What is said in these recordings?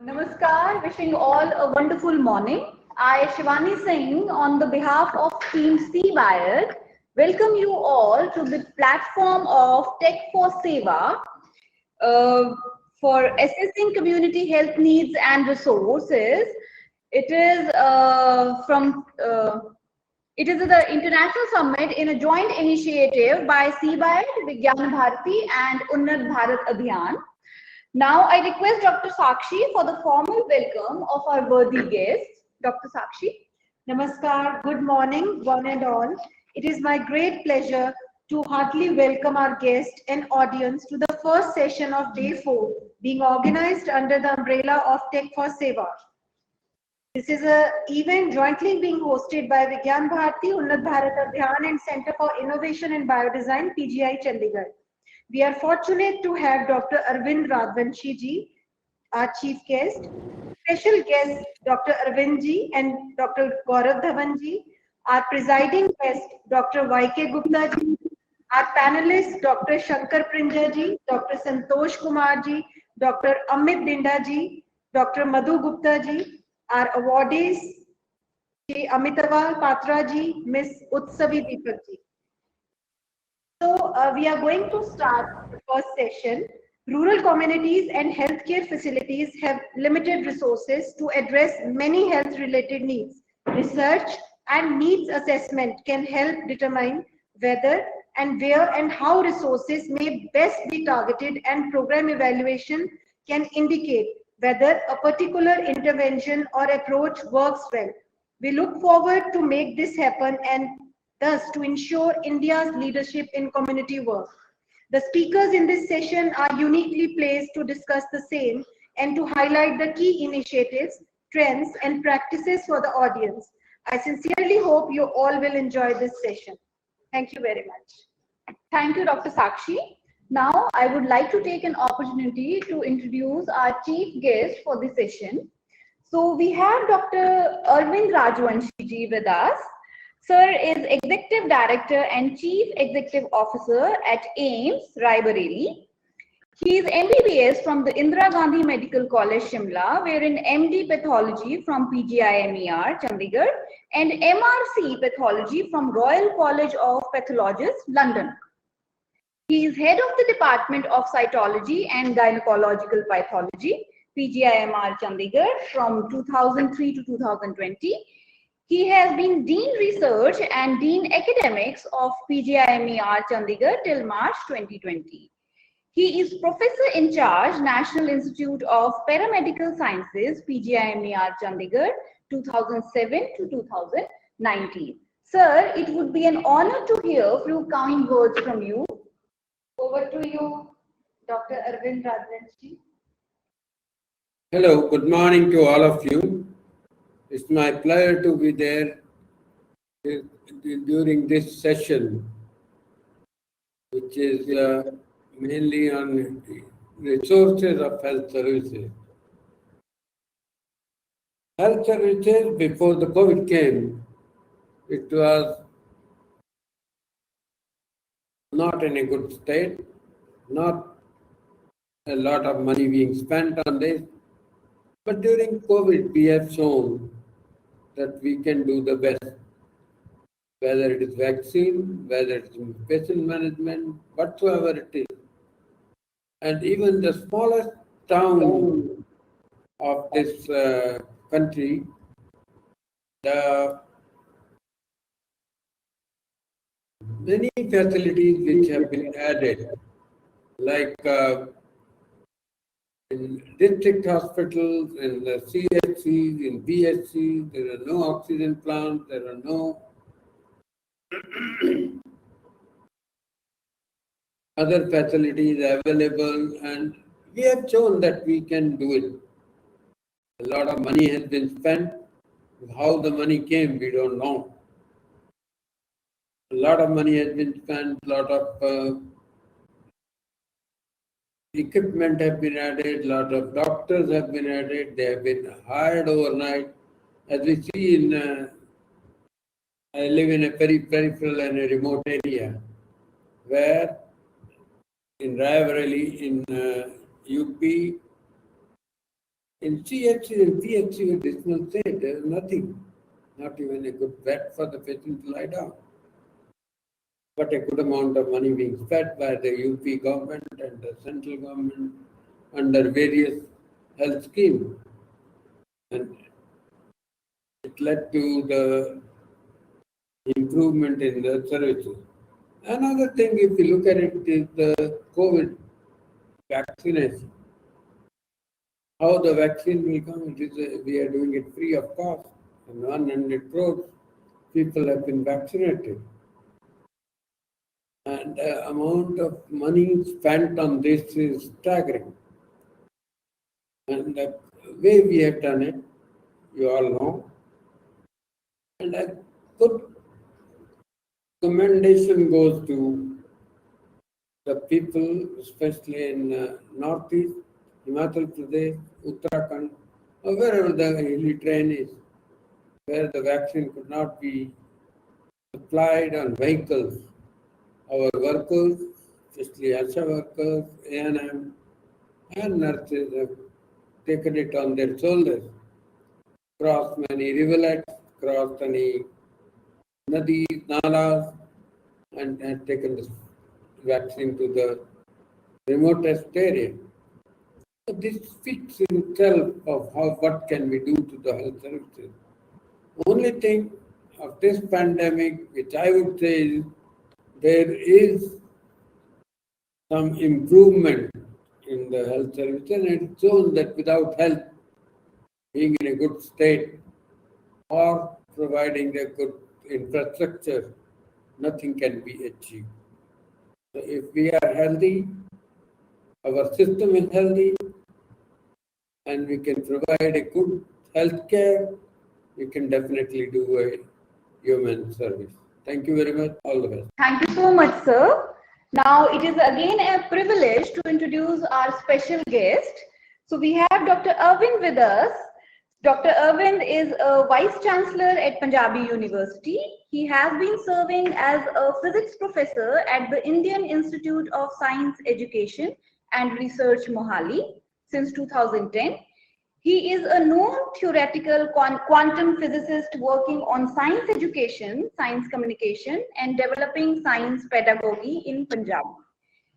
Namaskar, wishing all a wonderful morning. I, Shivani Singh, on the behalf of Team CBIOT, welcome you all to the platform of Tech for Seva uh, for assessing community health needs and resources. It is from it is the international summit in a joint initiative by CBIOT, Vigyan Bharati, and Unnat Bharat Abhiyan. Now I request Dr. Sakshi for the formal welcome of our worthy guest. Dr. Sakshi. Namaskar, good morning, one and all. It is my great pleasure to heartily welcome our guest and audience to the first session of Day 4, being organized under the umbrella of Tech for Seva. This is an event jointly being hosted by Vigyan Bharati, Unnat Bharat Abhiyan and Center for Innovation and Biodesign, PGI Chandigarh. We are fortunate to have Dr. Arvind Radvanshi ji, our chief guest, special guests Dr. Arvind ji and Dr. Gaurav Dhawan ji, our presiding guest Dr. Y.K. Gupta ji, our panelists Dr. Shankar Prinja ji, Dr. Santosh Kumar ji, Dr. Amit Dinda ji, Dr. Madhu Gupta ji, our awardees Shri Amitawal Patra ji, Miss Utsavi Deepak ji. So we are going to start the first session. Rural communities and healthcare facilities have limited resources to address many health-related needs. Research and needs assessment can help determine whether and where and how resources may best be targeted, and program evaluation can indicate whether a particular intervention or approach works well. We look forward to make this happen and thus to ensure India's leadership in community work. The speakers in this session are uniquely placed to discuss the same and to highlight the key initiatives, trends, and practices for the audience. I sincerely hope you all will enjoy this session. Thank you very much. Thank you, Dr. Sakshi. Now I would like to take an opportunity to introduce our chief guest for this session. So we have Dr. Arvind Rajvanshi ji with us. Sir is Executive Director and Chief Executive Officer at AIIMS, Raebareli. He is MBBS from the Indira Gandhi Medical College, Shimla, wherein MD Pathology from PGIMER, Chandigarh, and MRC Pathology from Royal College of Pathologists, London. He is head of the Department of Cytology and Gynecological Pathology, PGIMR, Chandigarh, from 2003 to 2020. He has been Dean Research and Dean Academics of PGIMER Chandigarh till March 2020. He is Professor in Charge, National Institute of Paramedical Sciences, PGIMER Chandigarh, 2007 to 2019. Sir, it would be an honor to hear a few kind words from you. Over to you, Dr. Arvind Radvanshi. Hello, good morning to all of you. It's my pleasure to be there during this session, which is mainly on resources of health services. Health services, before the COVID came, it was not in a good state, not a lot of money being spent on this. But during COVID, we have shown that we can do the best, whether it is vaccine, whether it is patient management, whatsoever it is. And even the smallest town of this country, the many facilities which have been added, like in district hospitals, in the CHCs, in BHCs, there are no oxygen plants, there are no other facilities available, and we have shown that we can do it. A lot of money has been spent. How the money came, we don't know. A lot of money has been spent, a lot of equipment have been added, a lot of doctors have been added, they have been hired overnight. As we see in, I live in a very peripheral and a remote area where in Raebareli, in UP, In CHC and PHC, decimal state, there is nothing, not even a good bed for the patient to lie down. But a good amount of money being spent by the UP government and the central government under various health schemes. And it led to the improvement in the services. Another thing, if you look at it, is the COVID vaccination. How the vaccine will come, we are doing it free of cost. And 100 crores people have been vaccinated. And the amount of money spent on this is staggering. And the way we have done it, you all know. And a good commendation goes to the people, especially in Northeast, Himachal Pradesh, Uttarakhand, or wherever the hilly terrain is, where the vaccine could not be supplied on vehicles. Our workers, especially ASHA workers, A&M, and nurses have taken it on their shoulders, crossed many rivulets, crossed many nadis, nalas, and have taken the vaccine to the remotest area. So this speaks in itself of what can we do to the health services. Only thing of this pandemic, which I would say is there is some improvement in the health service, and it shows that without health being in a good state or providing a good infrastructure, nothing can be achieved. So if we are healthy, our system is healthy, and we can provide a good health care, we can definitely do a human service. Thank you very much. All the best. Thank you so much, sir. Now, it is again a privilege to introduce our special guest. So, we have Dr. Arvind with us. Dr. Arvind is a Vice Chancellor at Punjabi University. He has been serving as a physics professor at the Indian Institute of Science Education and Research, Mohali, since 2010. He is a known theoretical quantum physicist working on science education, science communication, and developing science pedagogy in Punjab.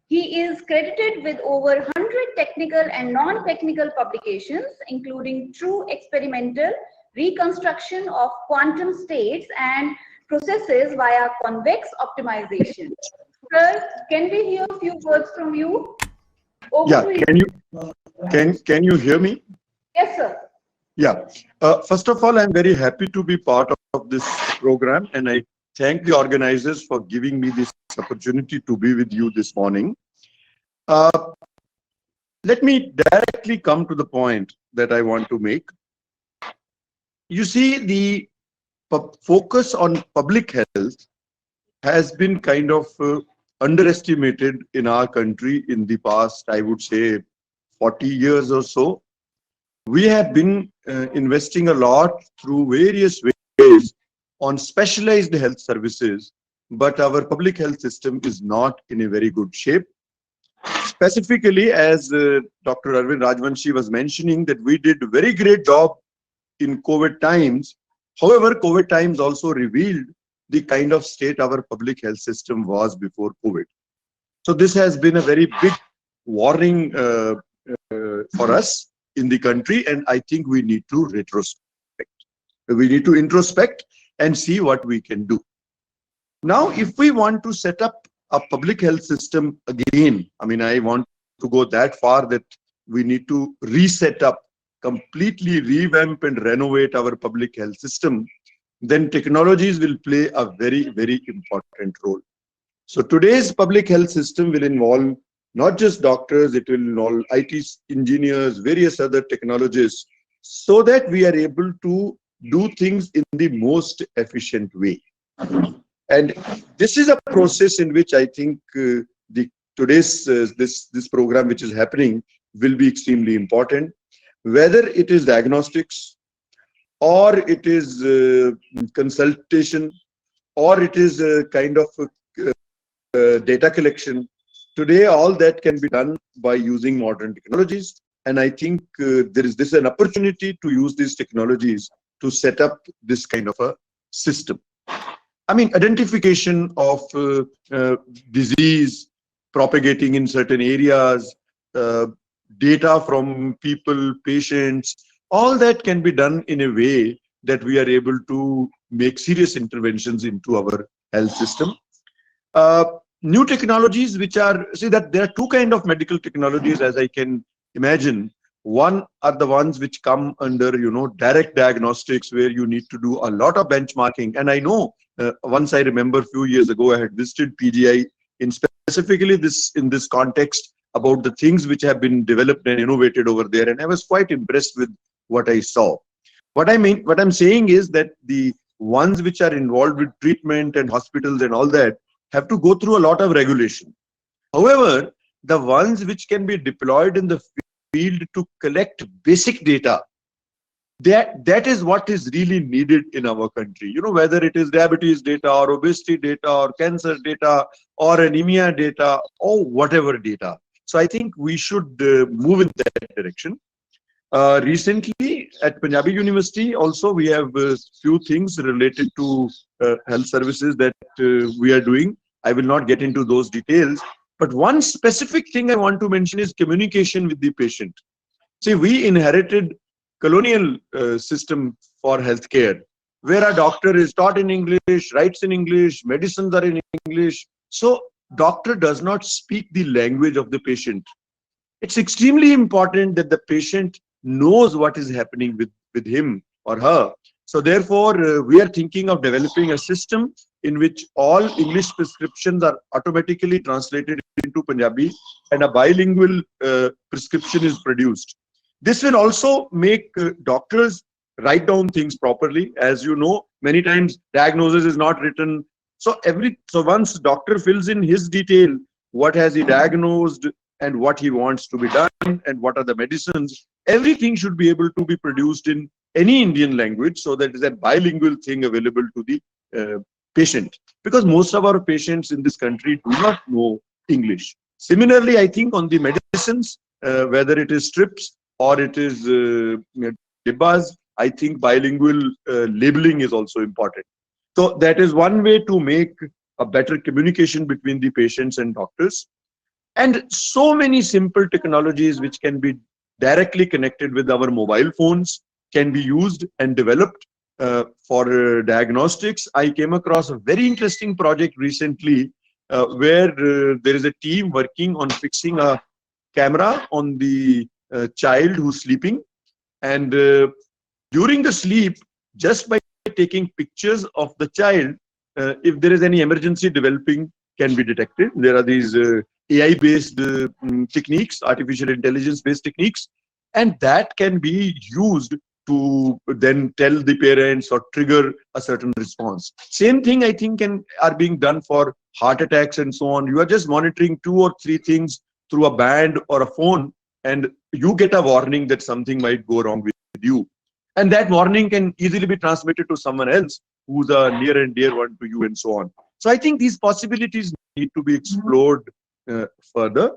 He is credited with over 100 technical and non-technical publications, including true experimental reconstruction of quantum states and processes via convex optimization. Sir, can we hear a few words from you? Yeah, can you hear me? Yes, sir. Yeah. First of all, I'm very happy to be part of this program, and I thank the organizers for giving me this opportunity to be with you this morning. Let me directly come to the point that I want to make. You see, the focus on public health has been kind of underestimated in our country in the past, I would say, 40 years or so. We have been investing a lot through various ways on specialized health services, but our public health system is not in a very good shape. Specifically, as Dr. Arvind Rajwanshi was mentioning, that we did a very great job in COVID times. However, COVID times also revealed the kind of state our public health system was before COVID. So this has been a very big warning for us in the country, and I think we need to retrospect. We need to introspect and see what we can do. Now, if we want to set up a public health system again, I mean, I want to go that far that we need to reset up, completely revamp and renovate our public health system, then technologies will play a very, very important role. So today's public health system will involve not just doctors, it will involve IT engineers, various other technologists, so that we are able to do things in the most efficient way. And this is a process in which I think today's this program which is happening will be extremely important. Whether it is diagnostics, or it is consultation, or it is a kind of data collection. Today, all that can be done by using modern technologies. And I think there is this an opportunity to use these technologies to set up this kind of a system. I mean, identification of disease propagating in certain areas, uh, data from people, patients, all that can be done in a way that we are able to make serious interventions into our health system. Uh, New technologies which are, see that there are two kind of medical technologies as I can imagine. One are the ones which come under, direct diagnostics, where you need to do a lot of benchmarking. And I know once I remember a few years ago, I had visited PGI in specifically in this context about the things which have been developed and innovated over there. And I was quite impressed with what I saw. What I'm saying is that the ones which are involved with treatment and hospitals and all that have to go through a lot of regulation. However, the ones which can be deployed in the field to collect basic data, that is what is really needed in our country. Whether it is diabetes data or obesity data or cancer data or anemia data or whatever data. So I think we should move in that direction. Recently at Punjabi University also we have a few things related to health services that we are doing. I will not get into those details, but one specific thing I want to mention is communication with the patient. See, we inherited colonial system for healthcare, where a doctor is taught in English, writes in English, medicines are in English. So doctor does not speak the language of the patient. It's extremely important that the patient knows what is happening with him or her. So therefore, we are thinking of developing a system in which all English prescriptions are automatically translated into Punjabi and a bilingual prescription is produced. This will also make doctors write down things properly. As you know, many times diagnosis is not written. So once doctor fills in his detail, what has he diagnosed and what he wants to be done and what are the medicines, everything should be able to be produced in any Indian language, so that is a bilingual thing available to the patient. Because most of our patients in this country do not know English. Similarly, I think on the medicines, whether it is strips or it is dibbas, I think bilingual labeling is also important. So that is one way to make a better communication between the patients and doctors. And so many simple technologies which can be directly connected with our mobile phones can be used and developed for diagnostics. I came across a very interesting project recently where there is a team working on fixing a camera on the child who's sleeping. And during the sleep, just by taking pictures of the child, if there is any emergency developing, can be detected. There are these AI-based techniques, artificial intelligence-based techniques, and that can be used to then tell the parents or trigger a certain response. Same thing, I think, are being done for heart attacks and so on. You are just monitoring 2 or 3 things through a band or a phone, and you get a warning that something might go wrong with you. And that warning can easily be transmitted to someone else who's a near and dear one to you and so on. So I think these possibilities need to be explored further.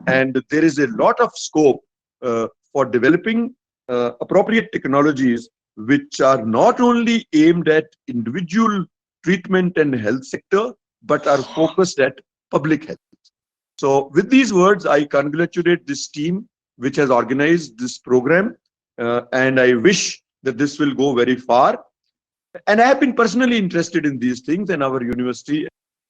And there is a lot of scope for developing appropriate technologies which are not only aimed at individual treatment and health sector, but are focused at public health. So with these words, I congratulate this team which has organized this program, and I wish that this will go very far. And I have been personally interested in these things, and our university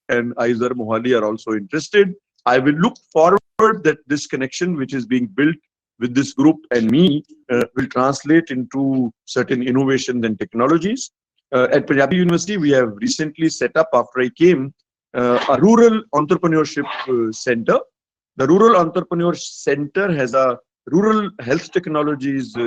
and IISER Mohali are also interested. I will look forward that this connection which is being built with this group and me will translate into certain innovations and technologies. At Punjabi University, we have recently set up, after I came, a rural entrepreneurship center. The Rural Entrepreneur Center has a rural health technologies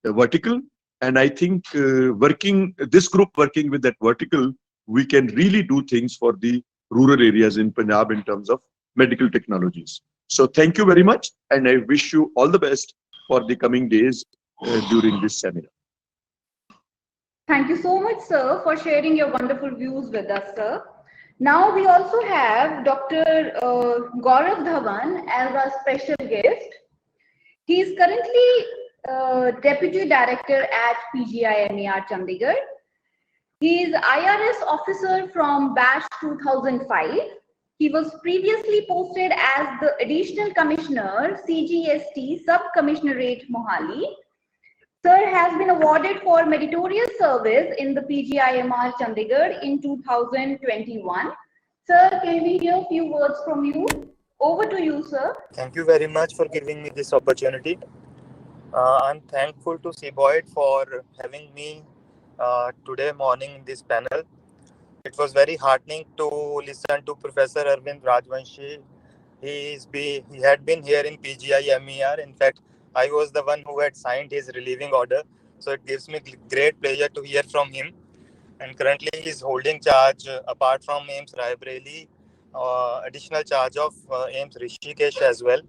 vertical. And I think this group working with that vertical, we can really do things for the rural areas in Punjab in terms of medical technologies. So thank you very much. And I wish you all the best for the coming days during this seminar. Thank you so much, sir, for sharing your wonderful views with us, sir. Now we also have Dr. Gaurav Dhawan as our special guest. He is currently Deputy Director at PGI-MER Chandigarh. He is IRS officer from batch 2005. He was previously posted as the Additional Commissioner, CGST Sub-Commissionerate Mohali. Sir has been awarded for meritorious service in the PGI-MER Chandigarh in 2021. Sir, can we hear a few words from you? Over to you, sir. Thank you very much for giving me this opportunity. I'm thankful to CBOID for having me today morning in this panel. It was very heartening to listen to Professor Arvind Rajvanshi. He had been here in PGI-MER. In fact, I was the one who had signed his relieving order. So it gives me great pleasure to hear from him. And currently he is holding charge, apart from AIIMS Raebareli, additional charge of AIIMS Rishikesh as well.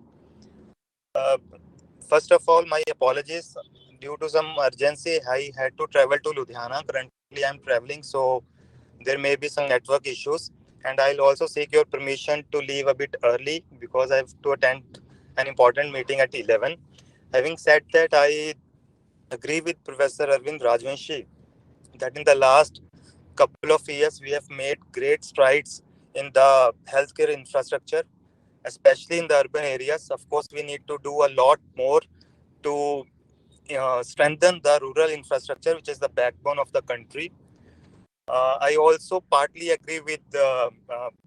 First of all, my apologies. Due to some urgency, I had to travel to Ludhiana. Currently, I'm traveling, so there may be some network issues. And I'll also seek your permission to leave a bit early because I have to attend an important meeting at 11. Having said that, I agree with Professor Arvind Rajvanshi that in the last couple of years, we have made great strides in the healthcare infrastructure, especially in the urban areas. Of course, we need to do a lot more to strengthen the rural infrastructure, which is the backbone of the country. I also partly agree with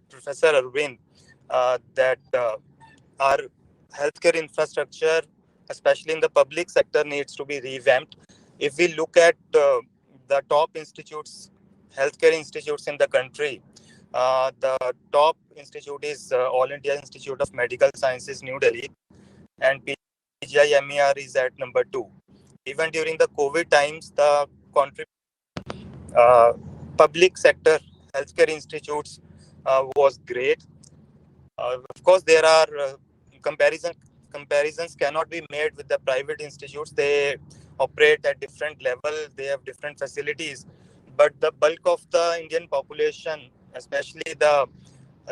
Professor Arvind that our healthcare infrastructure, especially in the public sector, needs to be revamped. If we look at the top institutes, healthcare institutes in the country, the top institute is All India Institute of Medical Sciences, New Delhi, and PGI-MER is at number 2. Even during the COVID times, the public sector healthcare institutes was great. Of course, there are comparisons cannot be made with the private institutes. They operate at different level. They have different facilities. But the bulk of the Indian population, especially the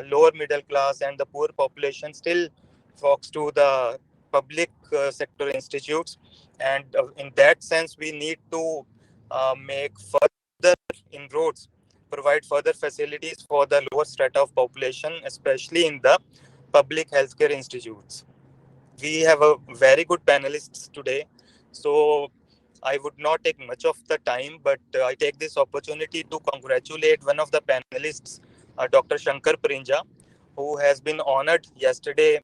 lower middle class and the poor population, still flocks to the public sector institutes. And in that sense, we need to make further inroads, provide further facilities for the lower strata of population, especially in the public healthcare institutes. We have a very good panelists today, so I would not take much of the time, but I take this opportunity to congratulate one of the panelists, Dr. Shankar Prinja, who has been honored yesterday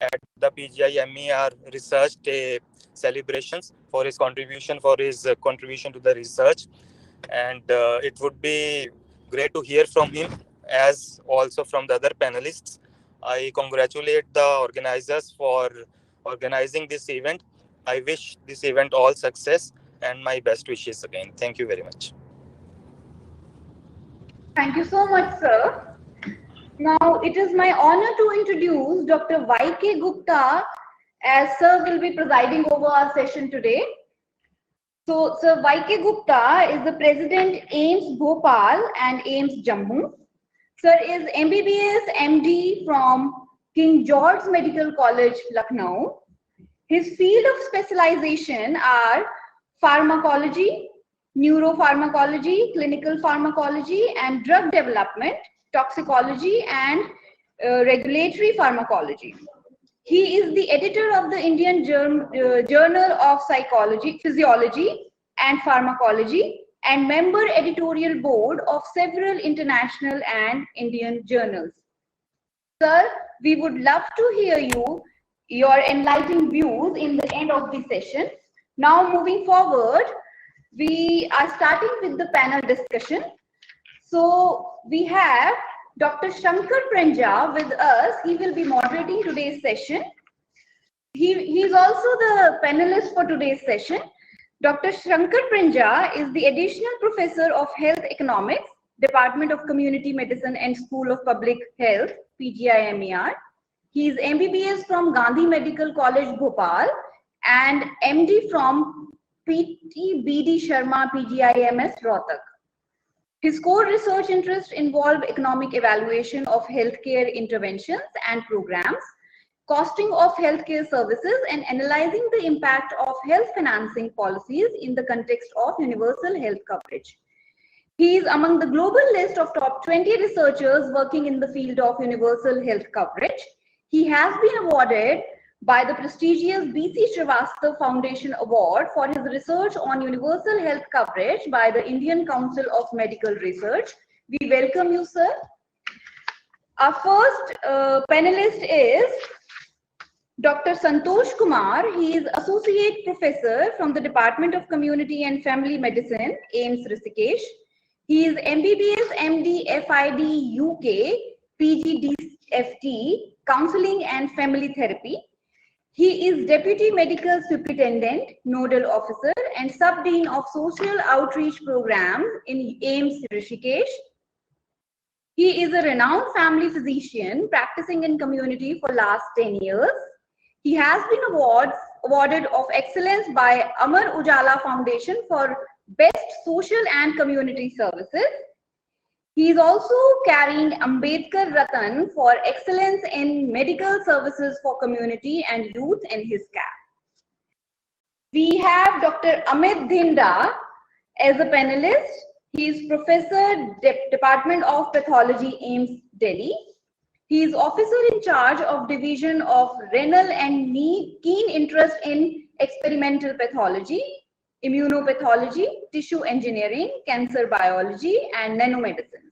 at the PGI-MER Research Day celebrations for his contribution to the research. And it would be great to hear from him, as also from the other panelists. I congratulate the organizers for organizing this event. I wish this event all success and my best wishes again. Thank you very much. Thank you so much, sir. Now, it is my honor to introduce Dr. Y.K. Gupta, as sir will be presiding over our session today. So, Sir Y.K. Gupta is the President, AIIMS Bhopal and AIIMS Jammu. Sir is MBBS MD from King George Medical College, Lucknow. His field of specialization are pharmacology, neuropharmacology, clinical pharmacology, and drug development, toxicology, and regulatory pharmacology. He is the editor of the Indian Journal of Physiology and Pharmacology, and member editorial board of several international and Indian journals. Sir, we would love to hear your enlightening views in the end of the session. Now, moving forward, we are starting with the panel discussion. So we have Dr. Shankar Prinja with us. He will be moderating today's session. He's also the panelist for today's session. Dr. Shankar Prinja is the Additional Professor of Health Economics, Department of Community Medicine and School of Public Health, PGI-MER. He is MBBS from Gandhi Medical College, Bhopal, and MD from PT BD Sharma, PGIMS, Rohtak. His core research interests involve economic evaluation of healthcare interventions and programs, costing of healthcare services, and analyzing the impact of health financing policies in the context of universal health coverage. He is among the global list of top 20 researchers working in the field of universal health coverage. He has been awarded by the prestigious B.C. Srivastava Foundation Award for his research on universal health coverage by the Indian Council of Medical Research. We welcome you, sir. Our first panelist is Dr. Santosh Kumar. He is Associate Professor from the Department of Community and Family Medicine, AIIMS Rishikesh. He is MBBS, MD, FID, UK, PG, DFT, Counseling and Family Therapy. He is Deputy Medical Superintendent, Nodal Officer, and Sub-Dean of Social Outreach Programs in AIIMS Rishikesh. He is a renowned family physician practicing in community for last 10 years. He has been awarded of excellence by Amar Ujala Foundation for Best Social and Community Services. He is also carrying Ambedkar Ratan for excellence in medical services for community and youth in his cap. We have Dr. Amit Dhinda as a panelist. He is Professor, Department of Pathology, AIIMS, Delhi. He is Officer in charge of Division of Renal and Keen Interest in Experimental Pathology, Immunopathology, Tissue Engineering, Cancer Biology, and Nanomedicine.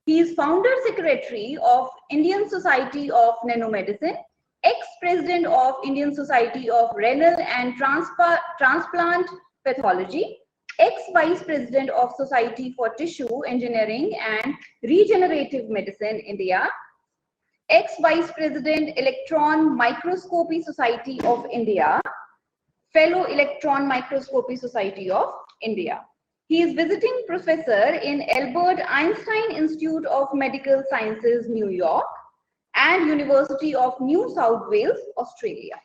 He is Founder Secretary of Indian Society of Nanomedicine, ex-President of Indian Society of Renal and Transplant Pathology, ex-Vice President of Society for Tissue Engineering and Regenerative Medicine, India, ex-Vice President, Electron Microscopy Society of India, Fellow Electron Microscopy Society of India. He is visiting professor in Albert Einstein Institute of Medical Sciences, New York, and University of New South Wales, Australia.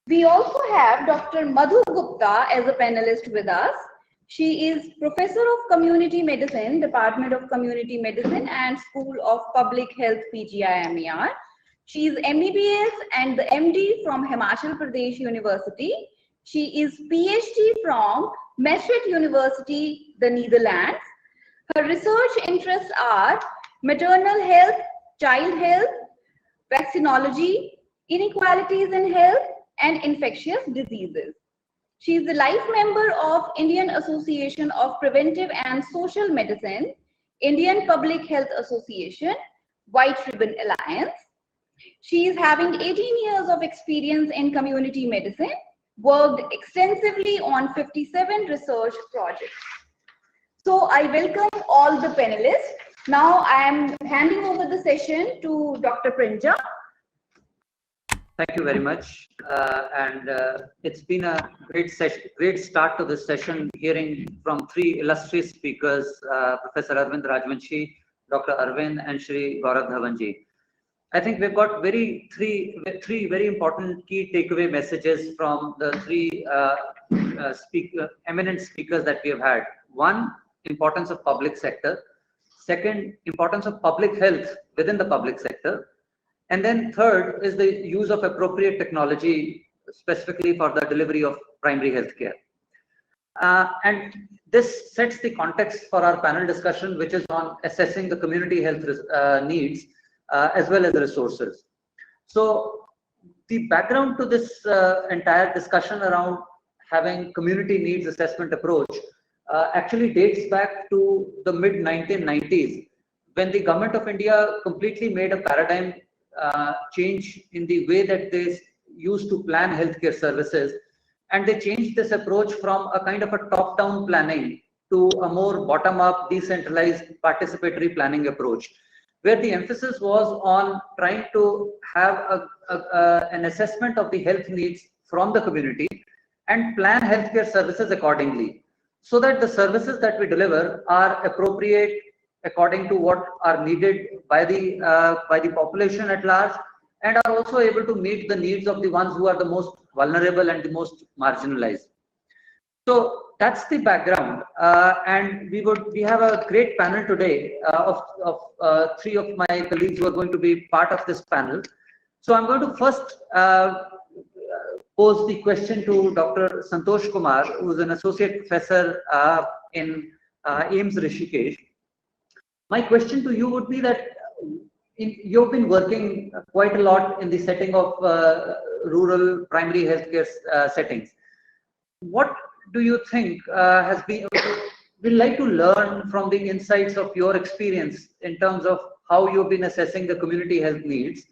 We also have Dr. Madhu Gupta as a panelist with us. She is Professor of Community Medicine, Department of Community Medicine and School of Public Health, PGI-MER. She is MBBS and the MD from Himachal Pradesh University. She is PhD from Maastricht University, the Netherlands. Her research interests are maternal health, child health, vaccinology, inequalities in health, and infectious diseases. She is a life member of Indian Association of Preventive and Social Medicine, Indian Public Health Association, White Ribbon Alliance. She is having 18 years of experience in community medicine, worked extensively on 57 research projects. So I welcome all the panelists. Now I am handing over the session to Dr. Prinja. Thank you very much. It's been a great start to this session, hearing from three illustrious speakers, Professor Arvind Rajvanshi, Dr. Arvind, and Shri Gaurav Dhawanji. I think we've got three very important key takeaway messages from the three eminent speakers that we have had. One, importance of public sector. Second, importance of public health within the public sector. And then third is the use of appropriate technology, specifically for the delivery of primary health care. And this sets the context for our panel discussion, which is on assessing the community health needs as well as the resources. So the background to this entire discussion around having community needs assessment approach actually dates back to the mid-1990s, when the Government of India completely made a paradigm change in the way that they used to plan healthcare services, and they changed this approach from a kind of a top-down planning to a more bottom-up, decentralized, participatory planning approach, where the emphasis was on trying to have an assessment of the health needs from the community and plan healthcare services accordingly, so that the services that we deliver are appropriate according to what are needed by the population at large, and are also able to meet the needs of the ones who are the most vulnerable and the most marginalized. So that's the background, and we have a great panel today of three of my colleagues who are going to be part of this panel. So I'm going to first pose the question to Dr. Santosh Kumar, who is an associate professor in AIIMS Rishikesh. My question to you would be that you've been working quite a lot in the setting of rural primary healthcare settings. What do you think has been, we'd like to learn from the insights of your experience in terms of how you've been assessing the community health needs?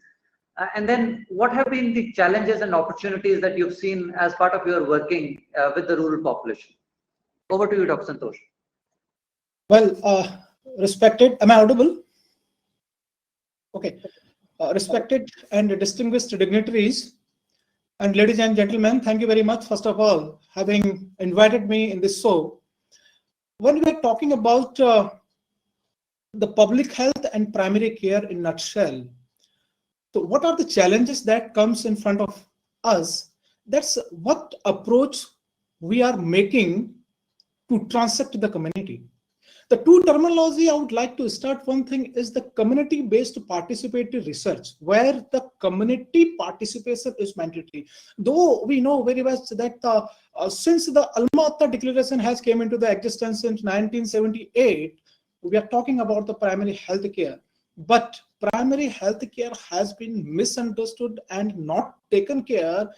And then what have been the challenges and opportunities that you've seen as part of your working with the rural population? Over to you, Dr. Santosh. Well, respected, am I audible? Okay. Respected and distinguished dignitaries and ladies and gentlemen, thank you very much, first of all, having invited me in this show. When we are talking about the public health and primary care in a nutshell, so what are the challenges that comes in front of us? That's what approach we are making to transact the community. The two terminology I would like to start, one thing is the community-based participatory research, where the community participation is mandatory. Though we know very well that since the Alma Ata Declaration has came into the existence in 1978, we are talking about the primary health care. But primary health care has been misunderstood and not taken care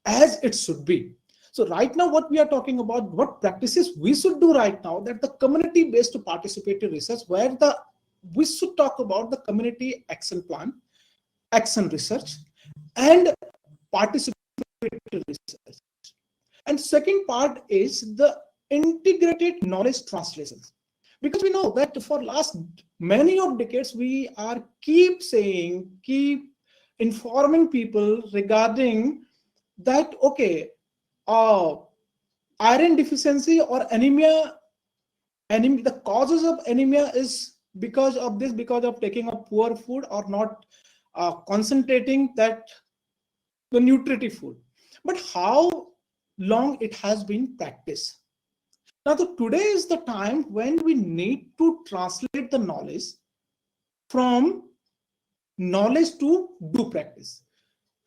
as it should be. So right now, what we are talking about, what practices we should do right now, that the community-based participatory research, where we should talk about the community action plan, action research, and participatory research. And second part is the integrated knowledge translations. Because we know that for last many of decades, we are keep informing people regarding that, okay, iron deficiency or anemia, the causes of anemia is because of this, because of taking a poor food or not concentrating that the nutritive food. But how long it has been practiced? Now, today is the time when we need to translate the knowledge from knowledge to do practice.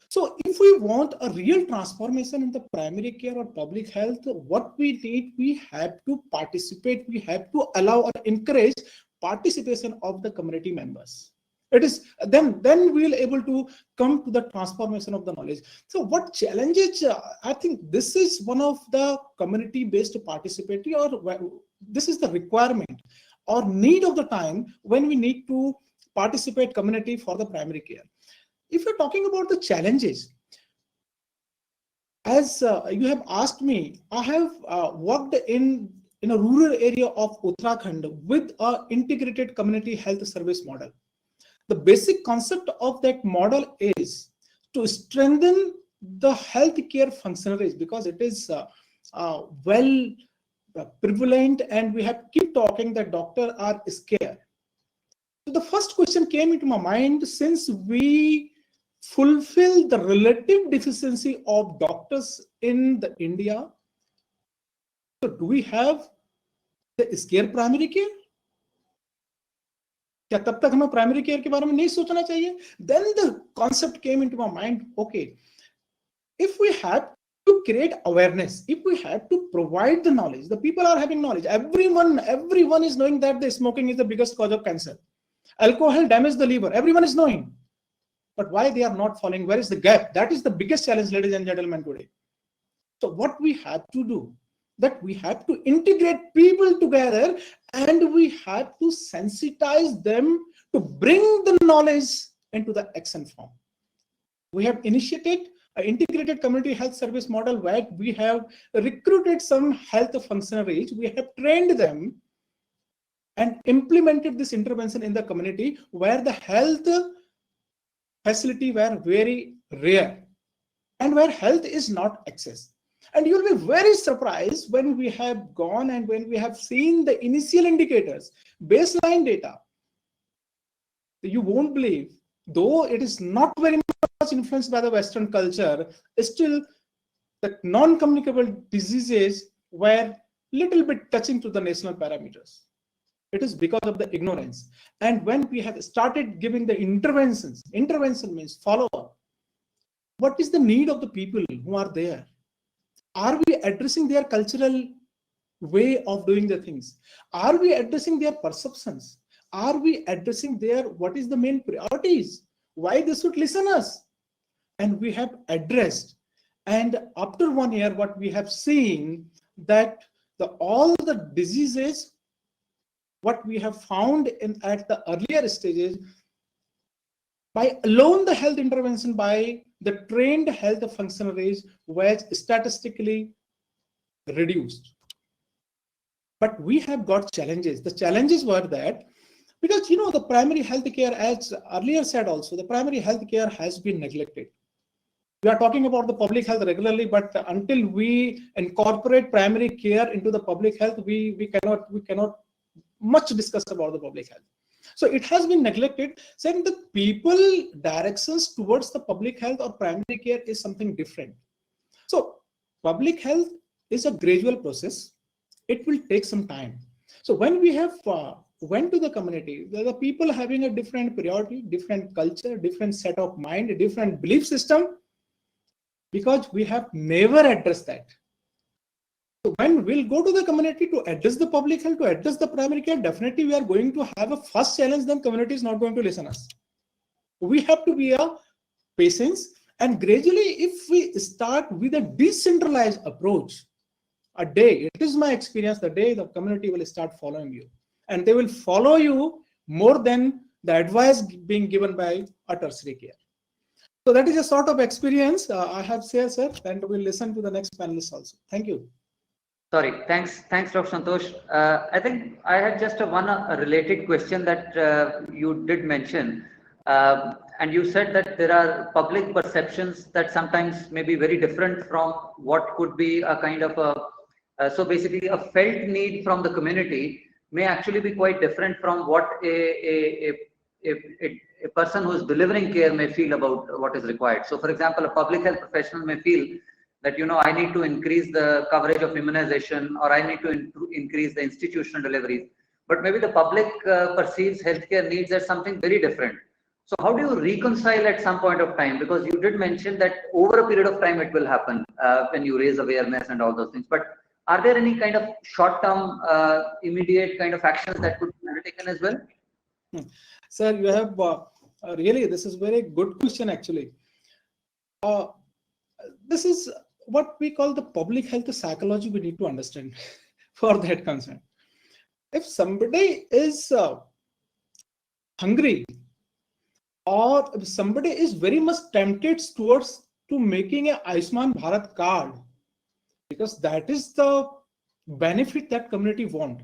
So if we want a real transformation in the primary care or public health, what we need, we have to participate, we have to allow or encourage participation of the community members. It is then we'll able to come to the transformation of the knowledge. So what challenges, I think this is one of the community-based participatory, or this is the requirement or need of the time when we need to participate community for the primary care. If you're talking about the challenges, as you have asked me, I have worked in a rural area of Uttarakhand with an integrated community health service model. The basic concept of that model is to strengthen the healthcare functionaries, because it is well prevalent, and we have keep talking that doctors are scared. So the first question came into my mind, since we fulfill the relative deficiency of doctors in the India, so do we have the scare primary care? क्या तब तक हमें primary care के बारे में नहीं सोचना चाहिए? Then the concept came into my mind, okay, if we have to create awareness, if we have to provide the knowledge, the people are having knowledge, everyone is knowing that the smoking is the biggest cause of cancer, alcohol damages the liver, everyone is knowing, but why they are not following? Where is the gap? That is the biggest challenge, ladies and gentlemen, today. So what we have to do, that we have to integrate people together, and we have to sensitize them to bring the knowledge into the action form. We have initiated an integrated community health service model where we have recruited some health functionaries, we have trained them and implemented this intervention in the community where the health facility were very rare and where health is not accessed. And you'll be very surprised when we have gone and when we have seen the initial indicators, baseline data. You won't believe, though it is not very much influenced by the Western culture, still the non-communicable diseases were little bit touching to the national parameters. It is because of the ignorance. And when we have started giving the interventions, intervention means follow-up, what is the need of the people who are there? Are we addressing their cultural way of doing the things? Are we addressing their perceptions? Are we addressing their, what is the main priorities? Why they should listen us? And we have addressed. And after 1 year, what we have seen that all the diseases, what we have found at the earlier stages, by alone the health intervention by the trained health functionaries was statistically reduced. But we have got challenges. The challenges were that, because the primary health care, as earlier said also, the primary health care has been neglected. We are talking about the public health regularly, but until we incorporate primary care into the public health, we cannot much discuss about the public health. So it has been neglected, saying the people directions towards the public health or primary care is something different. So public health is a gradual process. It will take some time. So when we have went to the community, the people having a different priority, different culture, different set of mind, a different belief system, because we have never addressed that. So when we'll go to the community to address the public health, to address the primary care, definitely we are going to have a first challenge, then community is not going to listen us. We have to be a patience, and gradually if we start with a decentralized approach, a day, it is my experience, the day the community will start following you, and they will follow you more than the advice being given by a tertiary care. So that is a sort of experience I have shared, sir, and we'll listen to the next panelist also. Thank you. Sorry, thanks, Dr. Santosh. I think I had just a related question that you did mention, and you said that there are public perceptions that sometimes may be very different from what could be a kind of so basically a felt need from the community may actually be quite different from what a person who is delivering care may feel about what is required. So for example, a public health professional may feel that, I need to increase the coverage of immunization, or I need to increase the institutional deliveries. But maybe the public perceives healthcare needs as something very different. So how do you reconcile at some point of time? Because you did mention that over a period of time it will happen when you raise awareness and all those things. But are there any kind of short-term, immediate kind of actions that could be undertaken as well? Sir, you have really, this is very good question actually. This is what we call the public health psychology we need to understand for that concern. If somebody is hungry, or if somebody is very much tempted towards to making a Ayushman Bharat card, because that is the benefit that community want.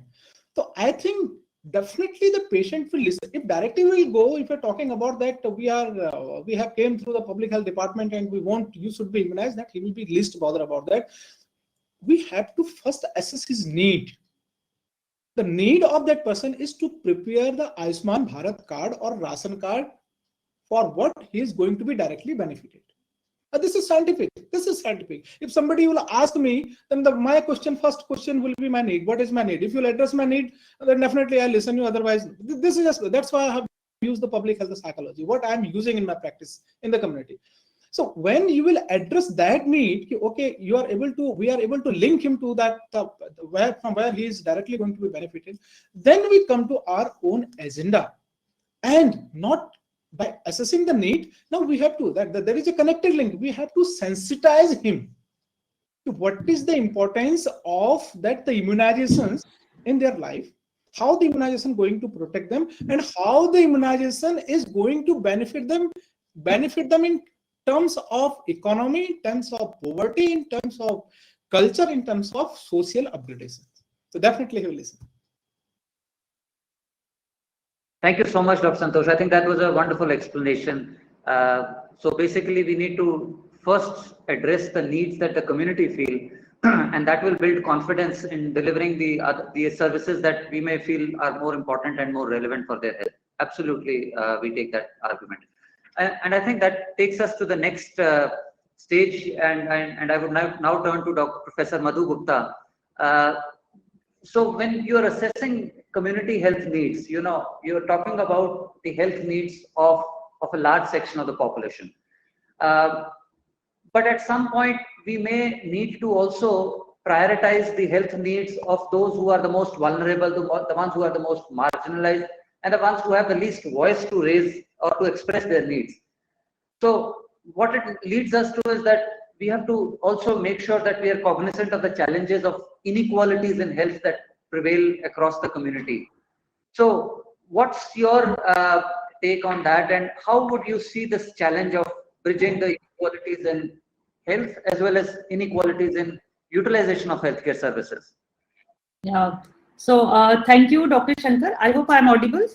So I think definitely the patient will listen. If directly will go, if you're talking about that we have came through the public health department and we want you should be immunized, that he will be least bothered about that. We have to first assess his need. The need of that person is to prepare the Ayushman Bharat card or Ration card for what he is going to be directly benefited. This is scientific. This is scientific. If somebody will ask me, then my first question will be my need. What is my need? If you'll address my need, then definitely I'll listen to you. Otherwise, this is just, that's why I have used the public health psychology, what I'm using in my practice in the community. So when you will address that need, okay, we are able to link him to that from where he is directly going to be benefited. Then we come to our own agenda, and not by assessing the need. Now we have to, that there is a connected link. We have to sensitize him to what is the importance of that, the immunizations in their life, how the immunization going to protect them, and how the immunization is going to benefit them in terms of economy, in terms of poverty, in terms of culture, in terms of social upgradation. So definitely he will listen. Thank you so much, Dr. Santosh. I think that was a wonderful explanation. So basically, we need to first address the needs that the community feel, and that will build confidence in delivering the services that we may feel are more important and more relevant for their health. Absolutely, we take that argument. And I think that takes us to the next stage, and I would now turn to Professor Madhu Gupta. So when you are assessing community health needs, you're talking about the health needs of a large section of the population. But at some point, we may need to also prioritize the health needs of those who are the most vulnerable, the ones who are the most marginalized, and the ones who have the least voice to raise or to express their needs. So what it leads us to is that we have to also make sure that we are cognizant of the challenges of inequalities in health that prevail across the community. So what's your take on that, and how would you see this challenge of bridging the inequalities in health as well as inequalities in utilization of healthcare services? Yeah. So thank you, Dr. Shankar. I hope I'm audible.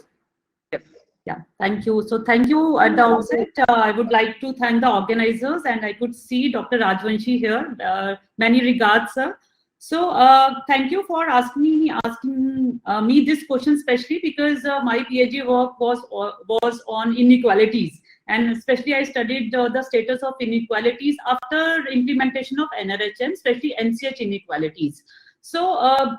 Yes. Yeah, thank you. So thank you at the outset. I would like to thank the organizers, and I could see Dr. Rajwanshi here. Many regards, sir. So thank you for asking me this question, especially because my PhD work was on inequalities, and especially I studied the status of inequalities after implementation of NRHM, especially NCH inequalities. So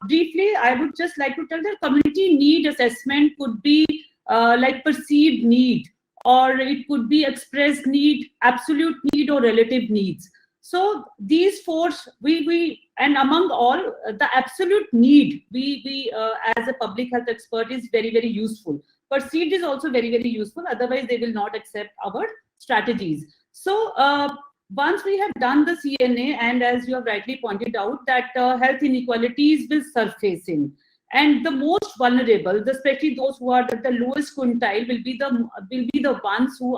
briefly, I would just like to tell that community need assessment could be like perceived need, or it could be expressed need, absolute need, or relative needs. So these four, and among all, the absolute need, we as a public health expert is very, very useful. Perceived is also very, very useful. Otherwise, they will not accept our strategies. So once we have done the CNA, and as you have rightly pointed out, that health inequalities will surface in. And the most vulnerable, especially those who are at the lowest quintile, will be the ones who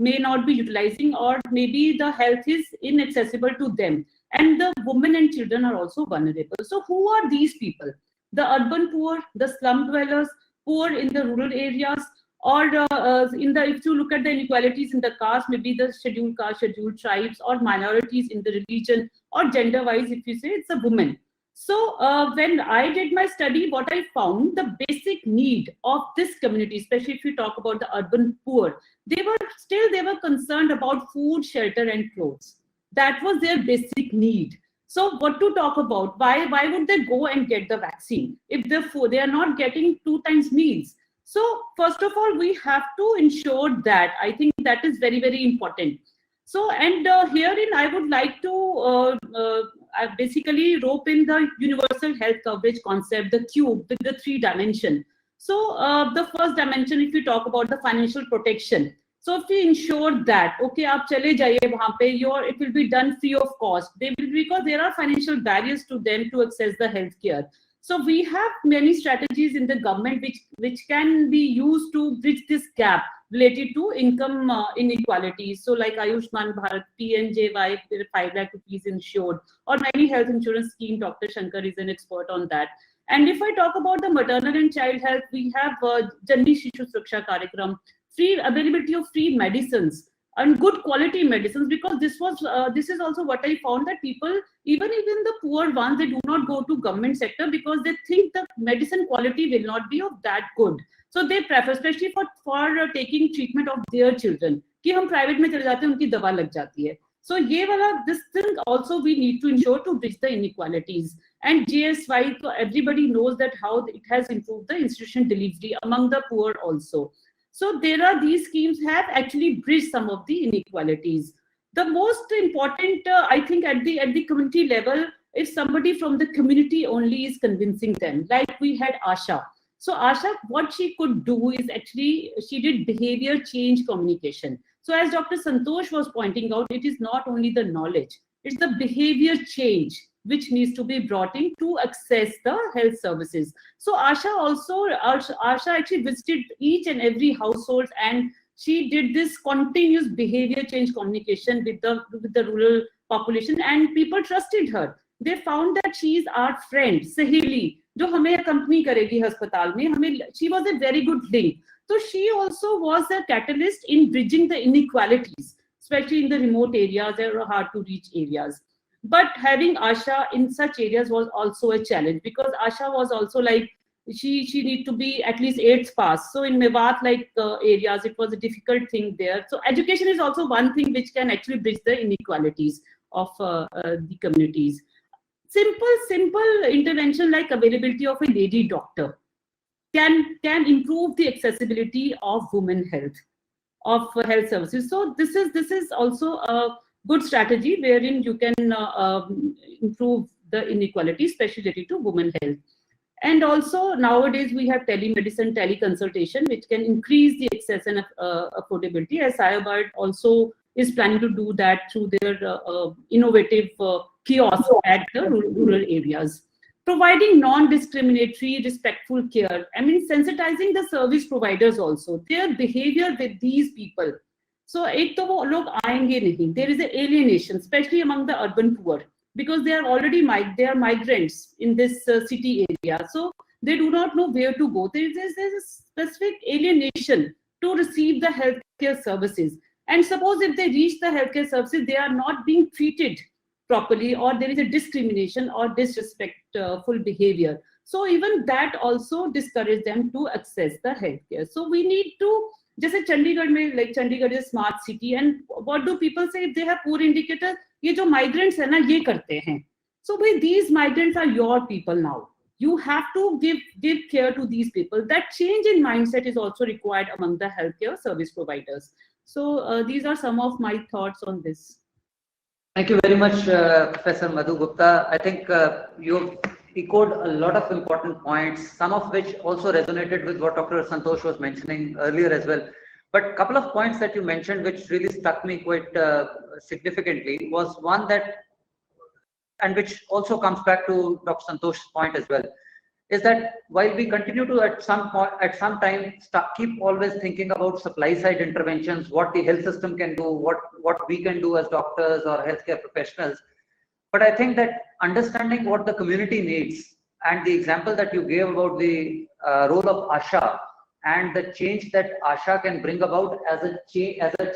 may not be utilizing, or maybe the health is inaccessible to them. And the women and children are also vulnerable. So who are these people? The urban poor, the slum dwellers, poor in the rural areas, or if you look at the inequalities in the caste, maybe the scheduled caste, scheduled tribes, or minorities in the religion, or gender-wise, if you say it's a woman. So when I did my study, what I found, the basic need of this community, especially if you talk about the urban poor, they were concerned about food, shelter, and clothes. That was their basic need. So what to talk about? Why would they go and get the vaccine if they are not getting 2 times meals? So first of all, we have to ensure that. I think that is very, very important. So, and herein I would like to basically rope in the universal health coverage concept, the cube, with the 3 dimensions. So the first dimension, if you talk about the financial protection. So if we ensure that, okay, aap chale jaiye wahan pe, it will be done free of cost. Because there are financial barriers to them to access the healthcare. So we have many strategies in the government which can be used to bridge this gap related to income inequalities. So like Ayushman Bharat, PNJY, 5 lakh rupees insured, or many health insurance scheme. Dr. Shankar is an expert on that. And if I talk about the maternal and child health, we have Janani Shishu Suraksha Karyakram, free availability of free medicines and good quality medicines, because this is also what I found, that people, even the poor ones, they do not go to government sector because they think the medicine quality will not be of that good. So they prefer, especially for taking treatment of their children, कि हम private में चले जाते हैं, उनकी दवा लग जाती है. So this thing also we need to ensure to bridge the inequalities. And GSY, so everybody knows that how it has improved the institution delivery among the poor also. So these schemes have actually bridged some of the inequalities. The most important, I think, at the community level, if somebody from the community only is convincing them, like we had Asha. So Asha, what she could do is actually, she did behavior change communication. So as Dr. Santosh was pointing out, it is not only the knowledge, it's the behavior change which needs to be brought in to access the health services. So Asha actually visited each and every household, and she did this continuous behavior change communication with the rural population, and people trusted her. They found that she is our friend, Saheli, जो हमें accompany करेगी अस्पताल में, she was a very good link. So she also was a catalyst in bridging the inequalities, especially in the remote areas or hard to reach areas. But having Asha in such areas was also a challenge, because Asha was also like, she need to be at least 8th pass. So in Mewat areas, it was a difficult thing there. So education is also one thing which can actually bridge the inequalities of the communities. Simple intervention like availability of a lady doctor can improve the accessibility of women health, of health services. So this is also good strategy wherein you can improve the inequality, especially related to women health. And also nowadays we have telemedicine, teleconsultation, which can increase the access and affordability, as Hyderabad also is planning to do that through their innovative kiosks at the rural areas. Providing non-discriminatory, respectful care. I mean, sensitizing the service providers also, their behavior with these people. So, एक तो वो लोग आएंगे नहीं. There is an alienation, especially among the urban poor, because they are already migrants in this city area. So they do not know where to go. There is a specific alienation to receive the healthcare services. And suppose if they reach the healthcare services, they are not being treated properly, or there is a discrimination or disrespectful behavior. So even that also discourages them to access the healthcare. So we need to, जैसे चंडीगढ़ में, like Chandigarh is a smart city, and what do people say if they have poor indicators? ये जो migrants है ना, ये करते हैं. So भाई, these migrants are your people now. You have to give care to these people. That change in mindset is also required among the healthcare service providers. So these are some of my thoughts on this. Thank you very much, Professor Madhu Gupta. I think you echoed a lot of important points, some of which also resonated with what Dr. Santosh was mentioning earlier as well. But a couple of points that you mentioned which really struck me quite significantly was one that, and which also comes back to Dr. Santosh's point as well, is that while we continue to at some time keep always thinking about supply side interventions, what the health system can do, what we can do as doctors or healthcare professionals, but I think that understanding what the community needs, and the example that you gave about the role of ASHA and the change that ASHA can bring about as a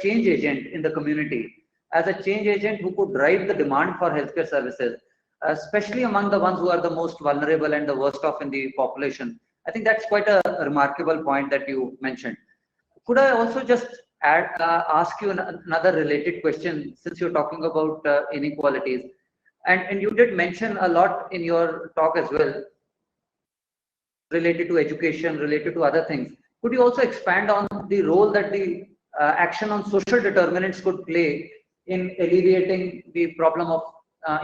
change agent in the community, as a change agent who could drive the demand for healthcare services, especially among the ones who are the most vulnerable and the worst off in the population. I think that's quite a remarkable point that you mentioned. Could I also just ask you another related question, since you're talking about inequalities? And you did mention a lot in your talk as well, related to education, related to other things. Could you also expand on the role that the action on social determinants could play in alleviating the problem of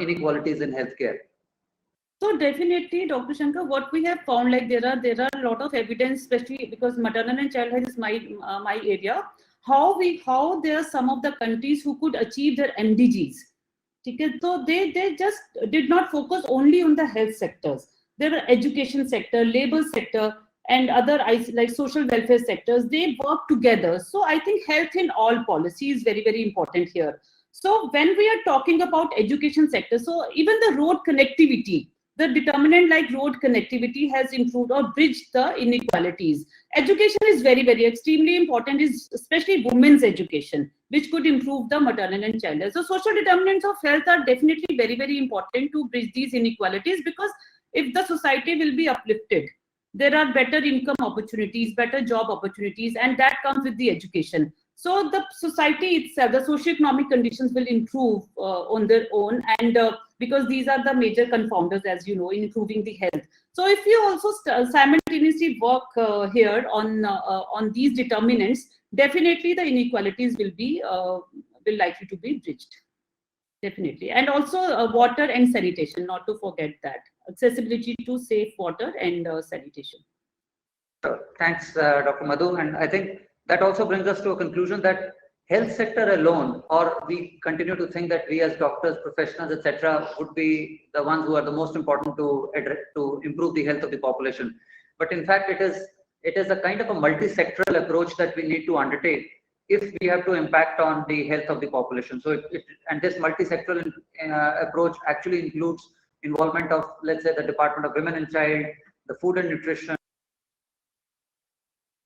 inequalities in healthcare? So definitely, Dr. Shankar, what we have found, like there are a lot of evidence, especially because maternal and child health is my area. How there are some of the countries who could achieve their MDGs. So they just did not focus only on the health sectors. There were education sector, labor sector, and other like social welfare sectors. They work together. So I think health in all policy is very, very important here. So when we are talking about education sector, so even the road connectivity, the determinant like road connectivity has improved or bridged the inequalities. Education is very, very extremely important, is especially women's education, which could improve the maternal and child health. So social determinants of health are definitely very, very important to bridge these inequalities, because if the society will be uplifted, there are better income opportunities, better job opportunities, and that comes with the education. So the society itself, the socioeconomic conditions will improve on their own, and because these are the major confounders, as you know, in improving the health. So if you also simultaneously work here on these determinants, definitely the inequalities will likely to be bridged. Definitely. And also water and sanitation, not to forget that. Accessibility to safe water and sanitation. Thanks, Dr. Madhu. And I think that also brings us to a conclusion that health sector alone, or we continue to think that we as doctors, professionals, etc., would be the ones who are the most important to improve the health of the population. But in fact, it is a kind of a multi-sectoral approach that we need to undertake if we have to impact on the health of the population. So and this multi-sectoral approach actually includes involvement of, let's say, the Department of Women and Child, the Food and Nutrition,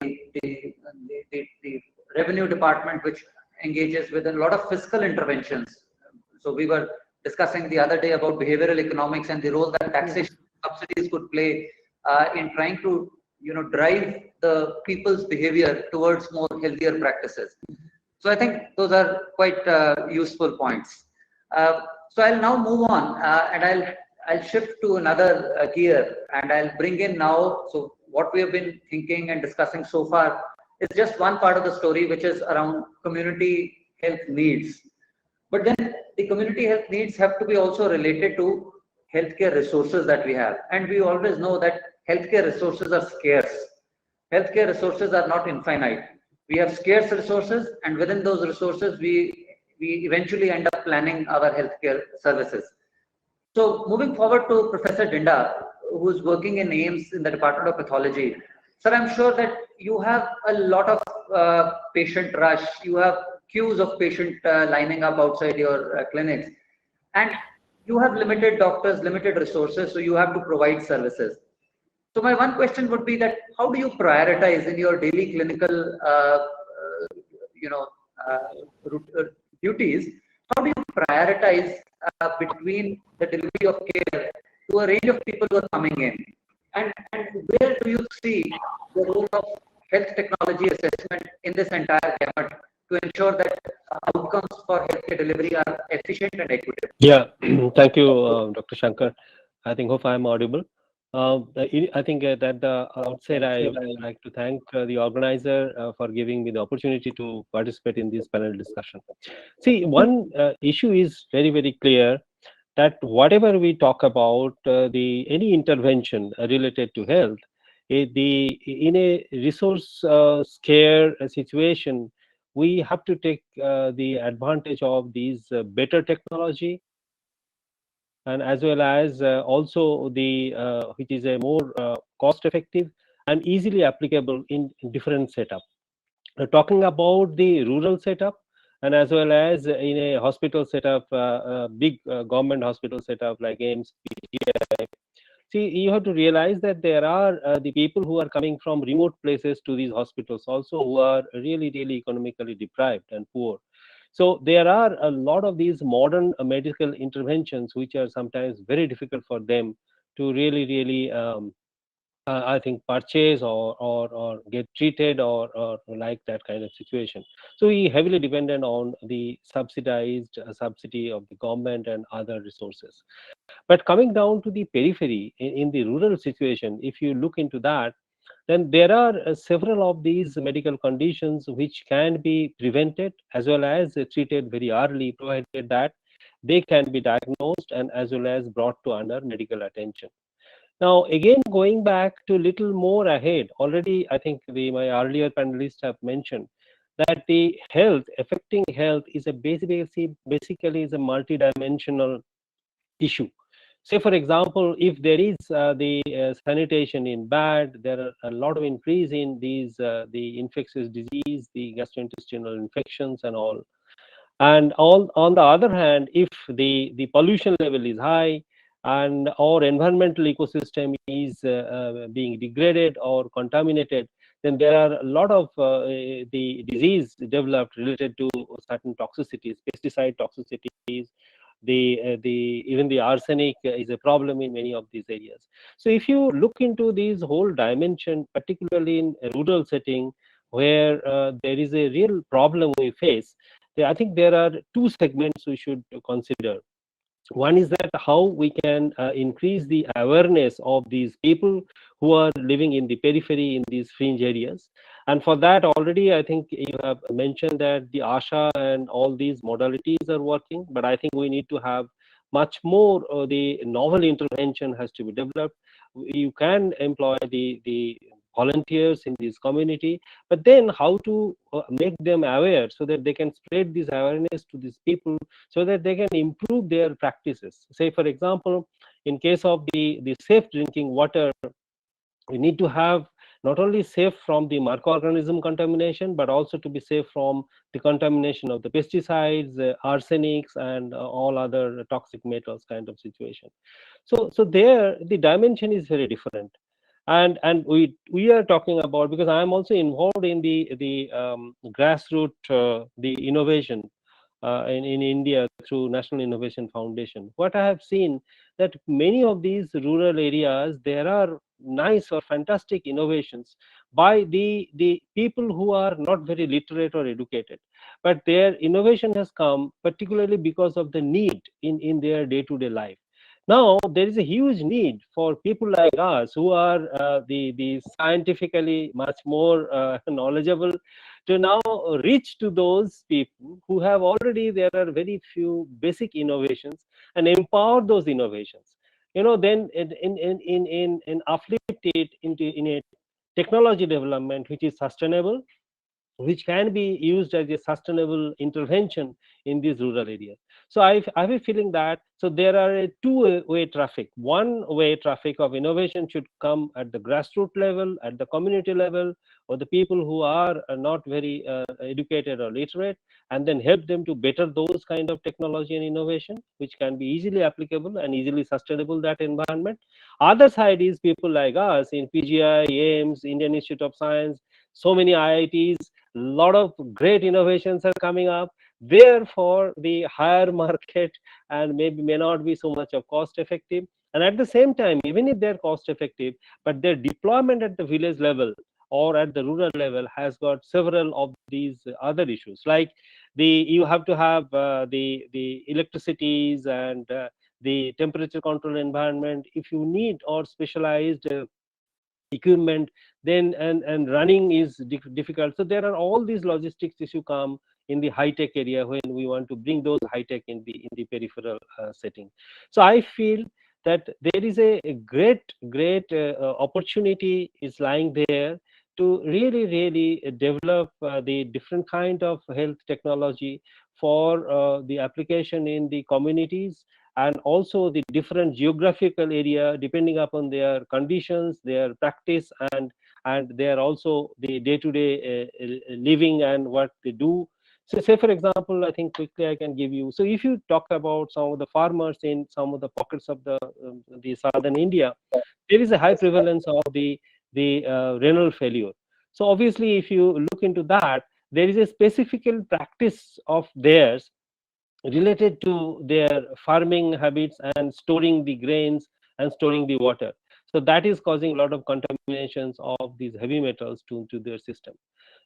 the Revenue Department, which engages with a lot of fiscal interventions. So we were discussing the other day about behavioral economics and the role that taxation subsidies could play in trying to drive the people's behavior towards more healthier practices. So I think those are quite useful points. So I'll now move on and I'll shift to another gear, and I'll bring in now, so what we have been thinking and discussing so far is just one part of the story, which is around community health needs. But then the community health needs have to be also related to healthcare resources that we have. And we always know that healthcare resources are scarce. Healthcare resources are not infinite. We have scarce resources, and within those resources, we eventually end up planning our healthcare services. So moving forward to Professor Dinda, who's working in AIIMS in the Department of Pathology. Sir, I'm sure that you have a lot of patient rush. You have queues of patients lining up outside your clinics. And you have limited doctors, limited resources, so you have to provide services. So my one question would be that how do you prioritize in your daily clinical, duties? How do you prioritize between the delivery of care to a range of people who are coming in? And where do you see the role of health technology assessment in this entire gamut to ensure that outcomes for healthcare delivery are efficient and equitable? Yeah, thank you, Dr. Shankar. I think hope I'm audible. I think at the outset, I would like to thank the organizer for giving me the opportunity to participate in this panel discussion. See, one issue is very, very clear that whatever we talk about, any intervention related to health, in a resource scare situation, we have to take the advantage of these better technology, and as well as also the which is a more cost effective and easily applicable in different setup. Talking about the rural setup and as well as in a hospital setup, big government hospital setup like AIIMS, PGI. See, you have to realize that there are the people who are coming from remote places to these hospitals also, who are really, really economically deprived and poor. So there are a lot of these modern medical interventions which are sometimes very difficult for them to really I think purchase or get treated or like that kind of situation. So we heavily dependent on the subsidized subsidy of the government and other resources. But coming down to the periphery in the rural situation, if you look into that, then there are several of these medical conditions which can be prevented as well as treated very early, provided that they can be diagnosed and as well as brought to under medical attention. Now, again, going back to little more ahead, already I think my earlier panelists have mentioned that the health, affecting health is a basically is a multidimensional issue. Say, for example, if there is the sanitation in bad, there are a lot of increase in these the infectious disease, the gastrointestinal infections and all. And on the other hand, if the pollution level is high and our environmental ecosystem is being degraded or contaminated, then there are a lot of the disease developed related to certain toxicities, pesticide toxicities. Even the arsenic is a problem in many of these areas. So if you look into these whole dimension, particularly in a rural setting where there is a real problem we face, I think there are two segments we should consider. One is that how we can increase the awareness of these people who are living in the periphery in these fringe areas. And for that already, I think you have mentioned that the ASHA and all these modalities are working, but I think we need to have much more the novel intervention has to be developed. You can employ the volunteers in this community, but then how to make them aware so that they can spread this awareness to these people so that they can improve their practices. Say, for example, in case of the safe drinking water, we need to have not only safe from the microorganism contamination, but also to be safe from the contamination of the pesticides, arsenics, and all other toxic metals kind of situation. So there, the dimension is very different. And we are talking about, because I am also involved in the grassroots the innovation in India through National Innovation Foundation. What I have seen that many of these rural areas, there are nice or fantastic innovations by the people who are not very literate or educated, but their innovation has come particularly because of the need in their day-to-day life. Now there is a huge need for people like us who are the scientifically much more knowledgeable to now reach to those people who have already, there are very few basic innovations, and empower those innovations. Then in uplift it into in a technology development which is sustainable, which can be used as a sustainable intervention in these rural areas. So I have a feeling that, so there are a two-way traffic. One-way traffic of innovation should come at the grassroots level, at the community level, or the people who are not very educated or literate, and then help them to better those kind of technology and innovation, which can be easily applicable and easily sustainable that environment. Other side is people like us in PGI, AIIMS, Indian Institute of Science, so many IITs, lot of great innovations are coming up. Therefore, the higher market and may not be so much of cost effective. And at the same time, even if they're cost effective, but their deployment at the village level or at the rural level has got several of these other issues, like you have to have the electricities and the temperature control environment. If you need or specialized equipment, then and running is difficult. So there are all these logistics issues come in the high tech area when we want to bring those high tech in the peripheral setting. So I feel that there is a great opportunity is lying there to really develop the different kind of health technology for the application in the communities, and also the different geographical area depending upon their conditions, their practice, and their also the day-to-day living and what they do. So say for example, I think quickly I can give you, so if you talk about some of the farmers in some of the pockets of the southern India, there is a high prevalence of the renal failure. So obviously if you look into that, there is a specific practice of theirs related to their farming habits and storing the grains and storing the water. So that is causing a lot of contaminations of these heavy metals to their system.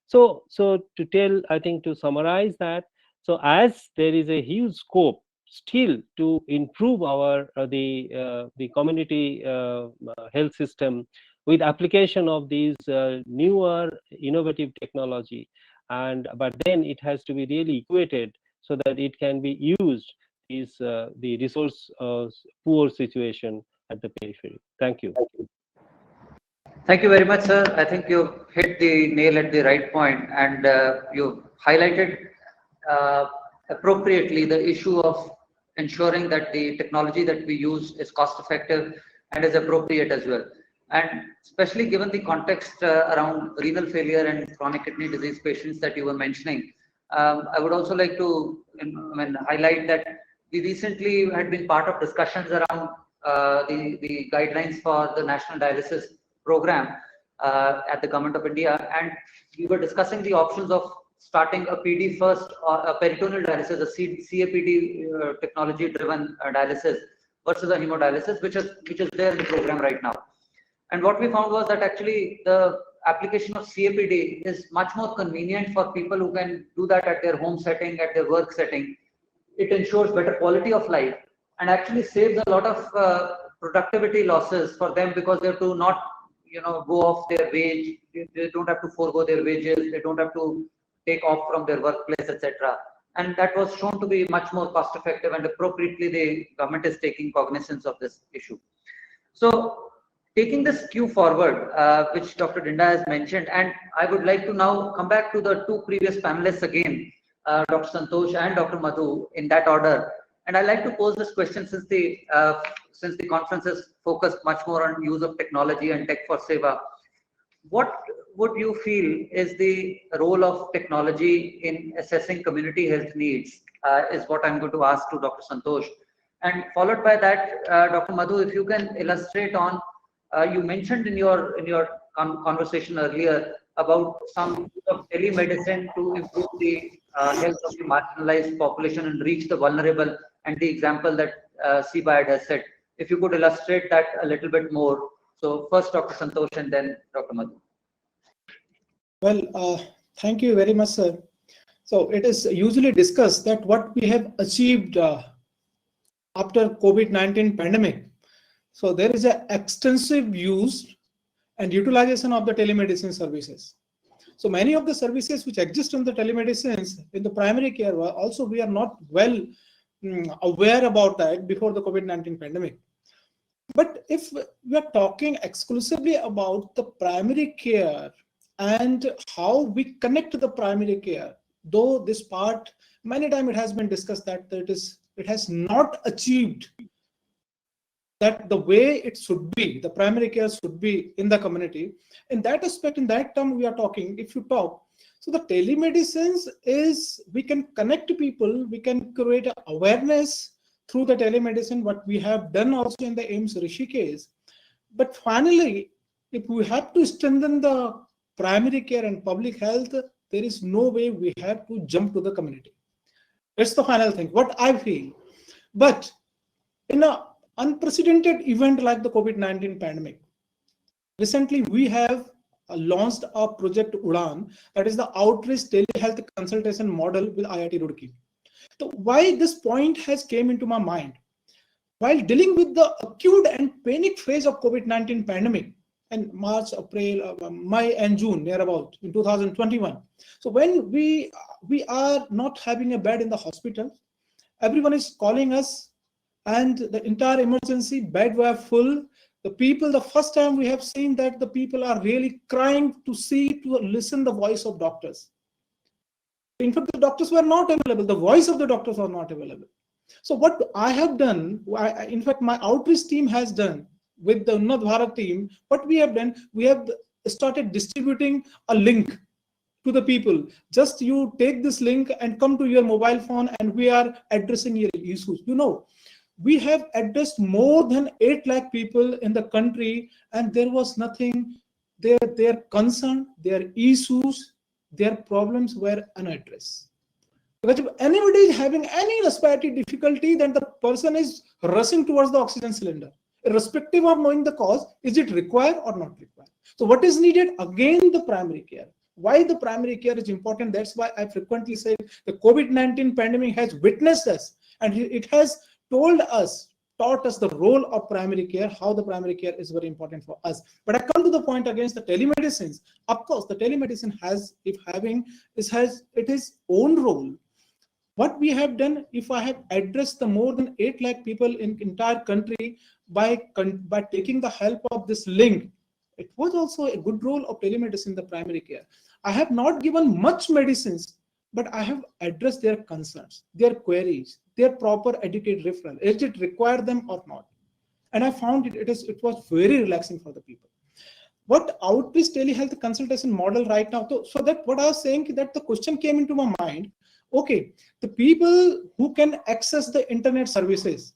So to tell, I think to summarize that, so as there is a huge scope still to improve our the community health system with application of these newer innovative technology, but then it has to be really equated so that it can be used is the resource poor situation at the periphery. Thank you. Thank you very much, sir. I think you hit the nail at the right point, and you highlighted appropriately the issue of ensuring that the technology that we use is cost effective and is appropriate as well. And especially given the context around renal failure and chronic kidney disease patients that you were mentioning, I would also like to highlight that we recently had been part of discussions around the guidelines for the national dialysis program at the Government of India, and we were discussing the options of starting a PD first or a peritoneal dialysis, a CAPD technology driven dialysis versus a hemodialysis, which is there in the program right now. And what we found was that actually the application of CAPD is much more convenient for people who can do that at their home setting, at their work setting. It ensures better quality of life and actually saves a lot of productivity losses for them, because they have to not go off their wage, they don't have to forego their wages, they don't have to take off from their workplace, etc. And that was shown to be much more cost effective, and appropriately the government is taking cognizance of this issue. So taking this cue forward, which Dr. Dinda has mentioned, and I would like to now come back to the two previous panelists again, Dr. Santosh and Dr. Madhu, in that order. And I'd like to pose this question, since the conference is focused much more on use of technology and tech for seva. What would you feel is the role of technology in assessing community health needs? Is what I'm going to ask to Dr. Santosh. And followed by that, Dr. Madhu, if you can illustrate on, you mentioned in your conversation earlier about some use of telemedicine to improve the health of the marginalized population and reach the vulnerable, and the example that CBIOD has set. If you could illustrate that a little bit more. So first Dr. Santosh and then Dr. Madhu. Well, thank you very much, sir. So it is usually discussed that what we have achieved after COVID-19 pandemic. So there is an extensive use and utilization of the telemedicine services. So many of the services which exist in the telemedicine in the primary care also we are not well aware about that before the COVID-19 pandemic. But if we are talking exclusively about the primary care and how we connect to the primary care, though this part many times it has been discussed that it has not achieved that the way it should be, the primary care should be in the community. In that aspect, in that term we are talking, if you talk, so the telemedicine is, we can connect to people, we can create awareness through the telemedicine, what we have done also in the AIIMS Rishikesh. But finally, if we have to strengthen the primary care and public health, there is no way we have to jump to the community. That's the final thing, what I feel. But in an unprecedented event like the COVID-19 pandemic, recently we have launched a project UDAN, that is the outreach telehealth consultation model with IIT Roorkee. So why this point has came into my mind? While dealing with the acute and panic phase of COVID-19 pandemic in March, April, May and June, near about in 2021. So when we are not having a bed in the hospital, everyone is calling us and the entire emergency bed were full. The people, the first time we have seen that the people are really crying to listen the voice of doctors. In fact, the doctors were not available. The voice of the doctors was not available. So what I have done, in fact, my outreach team has done with the Unnat Bharat team, what we have done, we have started distributing a link to the people. Just you take this link and come to your mobile phone and we are addressing your issues. You know, we have addressed more than 8 lakh people in the country and there was nothing, their concern, their issues, their problems were unaddressed. Because if anybody is having any respiratory difficulty, then the person is rushing towards the oxygen cylinder, irrespective of knowing the cause, is it required or not required. So what is needed? Again, the primary care. Why the primary care is important? That's why I frequently say the COVID-19 pandemic has witnessed us and it has taught us the role of primary care, how the primary care is very important for us. But I come to the point against the telemedicine. Of course, the telemedicine has its own role. What we have done, if I have addressed the more than 8 lakh people in entire country by taking the help of this link, it was also a good role of telemedicine in the primary care. I have not given much medicines, but I have addressed their concerns, their queries, their proper educated referral. Is it required them or not? And I found it was very relaxing for the people. What outreach telehealth consultation model right now? So that what I was saying, that the question came into my mind. Okay, the people who can access the internet services,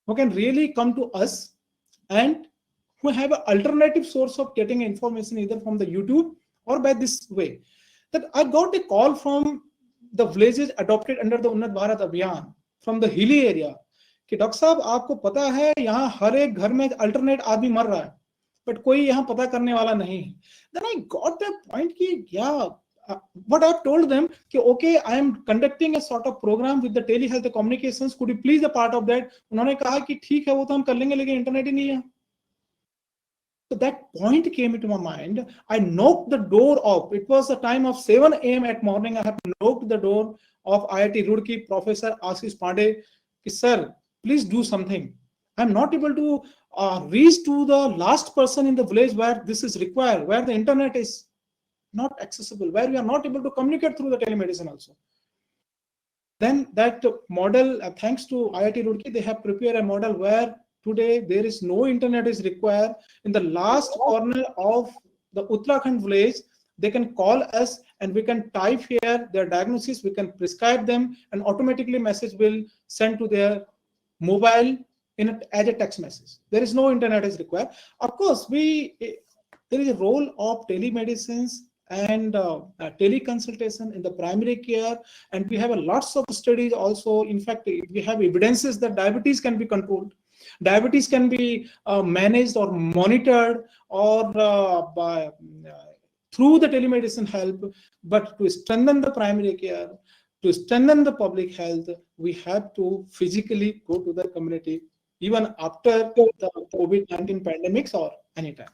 who can really come to us and who have an alternative source of getting information either from the YouTube or by this way. That I got a call from the villages adopted under the Unnat Bharat Abhiyan from the hilly area कि doctor साहब आपको पता है यहाँ हर एक घर में alternate आदमी मर रहा है बट कोई यहाँ पता करने वाला नहीं है. Then I got the point कि yeah, what I've told them कि okay, I am conducting a sort of program with the telehealth communications, could you please a part of that? उन्होंने कहा कि ठीक है वो तो हम कर लेंगे लेकिन इंटरनेट ही नहीं है. So that point came into my mind. I knocked the door of, it was the time of 7 a.m. at morning. I have knocked the door of IIT Roorkee, Professor Ashish Pandey. Sir, please do something. I'm not able to reach to the last person in the village where this is required, where the internet is not accessible, where we are not able to communicate through the telemedicine also. Then that model, thanks to IIT Roorkee, they have prepared a model where today there is no internet is required. In the last corner of the Uttarakhand village, they can call us and we can type here their diagnosis, we can prescribe them and automatically message will send to their mobile as a text message. There is no internet is required. Of course, there is a role of telemedicine and teleconsultation in the primary care, and we have lots of studies also. In fact, we have evidences that diabetes can be controlled. Diabetes can be managed or monitored or through the telemedicine help. But to strengthen the primary care, to strengthen the public health, we have to physically go to the community even after the COVID-19 pandemics or anytime.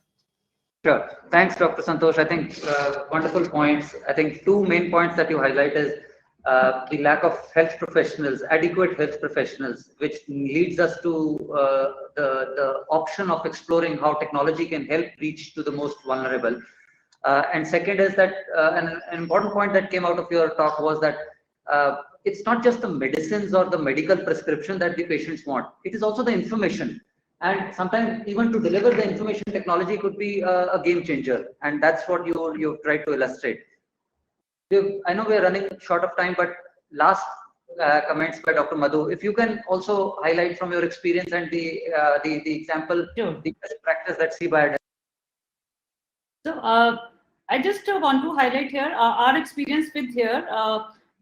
Sure. Thanks, Dr. Santosh. I think wonderful points. I think two main points that you highlight is the lack of health professionals, adequate health professionals, which leads us to the option of exploring how technology can help reach to the most vulnerable. And second is that an important point that came out of your talk was that it's not just the medicines or the medical prescription that the patients want. It is also the information. And sometimes even to deliver the information, technology could be a game changer. And that's what you've tried to illustrate. I know we're running short of time, but last comments by Dr. Madhu, if you can also highlight from your experience and the example, Sure. the best practice that CBio has. So I just want to highlight here our experience with here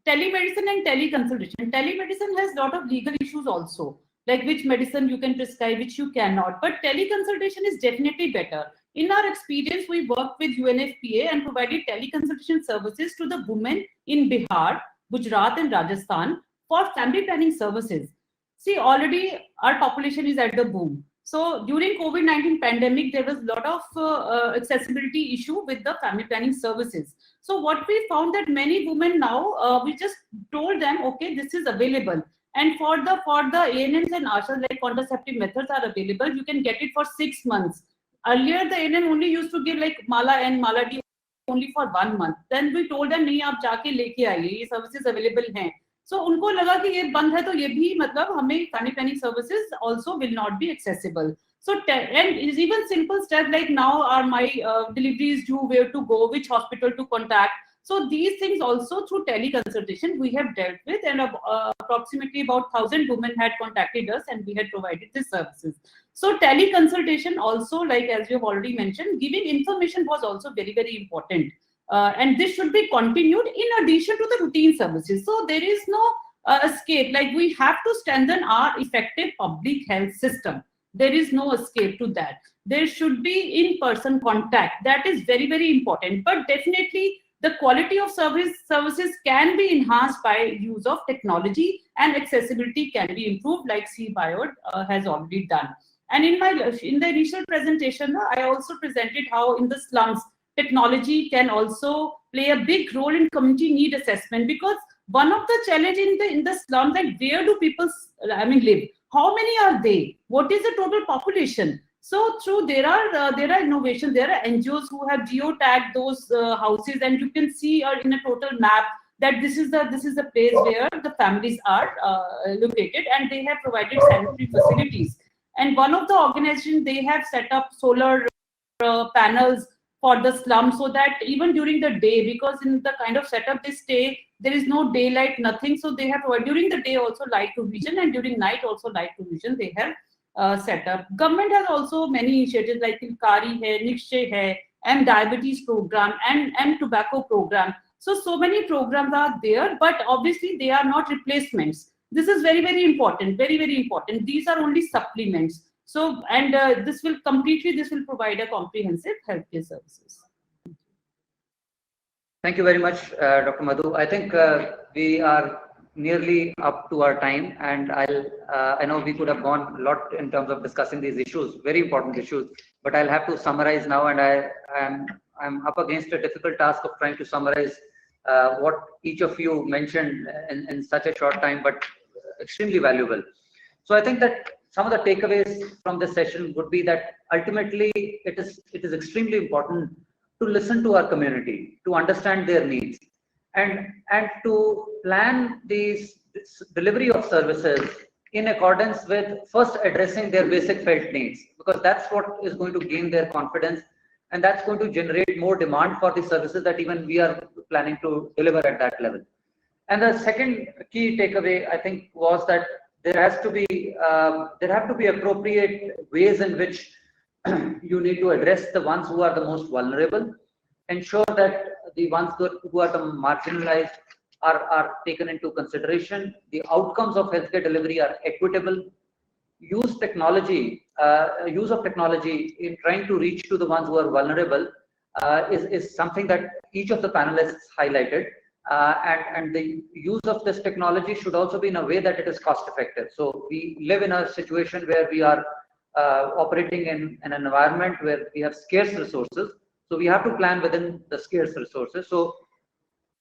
telemedicine and teleconsultation. Telemedicine has a lot of legal issues also, like which medicine you can prescribe, which you cannot. But teleconsultation is definitely better. In our experience, we worked with UNFPA and provided teleconsultation services to the women in Bihar, Gujarat, and Rajasthan for family planning services. See, already our population is at the boom. So during COVID-19 pandemic, there was a lot of accessibility issue with the family planning services. So what we found that many women now, we just told them, okay, this is available. And for the ANMs and ASHAs, like contraceptive methods are available, you can get it for 6 months. Earlier, the ANM only used to give like Mala and Mala D only for 1 month. Then we told them, nahi, aap jaake leke aaiye, ye services available hain. So उनको लगा कि ये बंद है तो ये भी मतलब हमें family planning services also will not be accessible. So and it's even simple step like now are my deliveries due, where to go, which hospital to contact. So these things also through teleconsultation we have dealt with, and approximately about 1,000 women had contacted us and we had provided these services. So teleconsultation also, like as you have already mentioned, giving information was also very, very important. And this should be continued in addition to the routine services. So there is no escape. Like we have to strengthen our effective public health system. There is no escape to that. There should be in-person contact. That is very, very important. But definitely the quality of services can be enhanced by use of technology, and accessibility can be improved like CBio has already done. And in the initial presentation, I also presented how in the slums, technology can also play a big role in community need assessment, because one of the challenge in the slums, like where do people live? How many are they? What is the total population? So through there are innovations, there are NGOs who have geotagged those houses, and you can see in a total map that this is the place where the families are located, and they have provided sanitary facilities. And one of the organizations, they have set up solar panels for the slum, so that even during the day, because in the kind of setup they stay, there is no daylight, nothing. So they have provided during the day also light provision, and during night also light provision they have set up. Government has also many initiatives like Tilkari hai, Nikshay hai, and diabetes program, and tobacco program. So many programs are there, but obviously they are not replacements. This is very, very important, very, very important. These are only supplements. So, and this will provide a comprehensive healthcare services. Thank you very much, Dr. Madhu. I think we are nearly up to our time, and I know we could have gone a lot in terms of discussing these issues, very important issues, but I'll have to summarize now, and I'm up against a difficult task of trying to summarize what each of you mentioned in such a short time, but extremely valuable. So I think that some of the takeaways from this session would be that ultimately it is extremely important to listen to our community, to understand their needs, and to plan this delivery of services in accordance with first addressing their basic felt needs, because that's what is going to gain their confidence, and that's going to generate more demand for the services that even we are planning to deliver at that level. And the second key takeaway, I think, was that there have to be appropriate ways in which you need to address the ones who are the most vulnerable, ensure that the ones who are the marginalized are taken into consideration, the outcomes of healthcare delivery are equitable, use of technology in trying to reach to the ones who are vulnerable is something that each of the panelists highlighted. And the use of this technology should also be in a way that it is cost effective. So we live in a situation where we are operating in an environment where we have scarce resources. So we have to plan within the scarce resources. So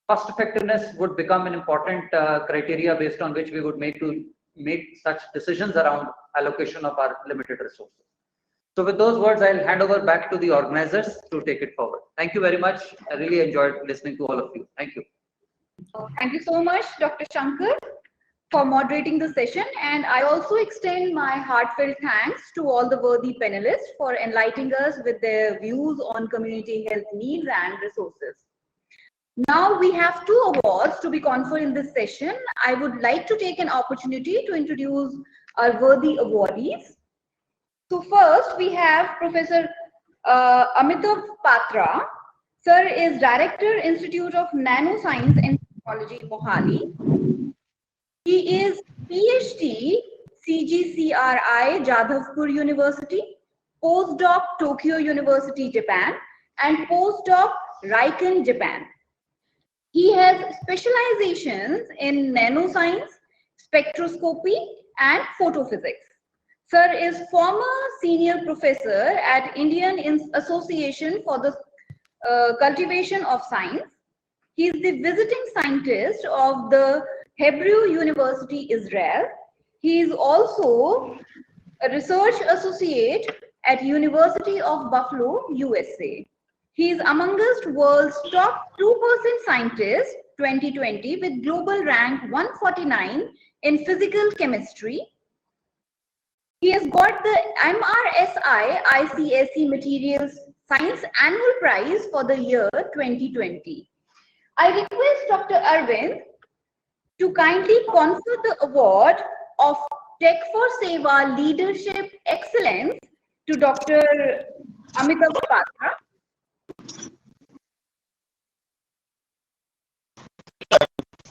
cost effectiveness would become an important criteria based on which we would make such decisions around allocation of our limited resources. So with those words, I'll hand over back to the organizers to take it forward. Thank you very much. I really enjoyed listening to all of you. Thank you. Thank you so much, Dr. Shankar, for moderating the session. And I also extend my heartfelt thanks to all the worthy panelists for enlightening us with their views on community health needs and resources. Now we have 2 awards to be conferred in this session. I would like to take an opportunity to introduce our worthy awardees. So first we have Professor Amitav Patra. Sir is Director, Institute of Nanoscience and Technology, Mohali. He is PhD, CGCRI, Jadavpur University, postdoc, Tokyo University, Japan, and postdoc, Riken, Japan. He has specializations in nanoscience, spectroscopy, and photophysics. Sir is former senior professor at Indian Association for the Cultivation of Science. He is the visiting scientist of the Hebrew University, Israel. He is also a research associate at University of Buffalo, USA. He is amongst world's top 2% scientists 2020 with global rank 149 in physical chemistry. He has got the MRSI ICSE Materials Science Annual Prize for the year 2020. I request Dr. Arvind to kindly confer the award of Tech for Seva Leadership Excellence to Dr. Amitav Patra.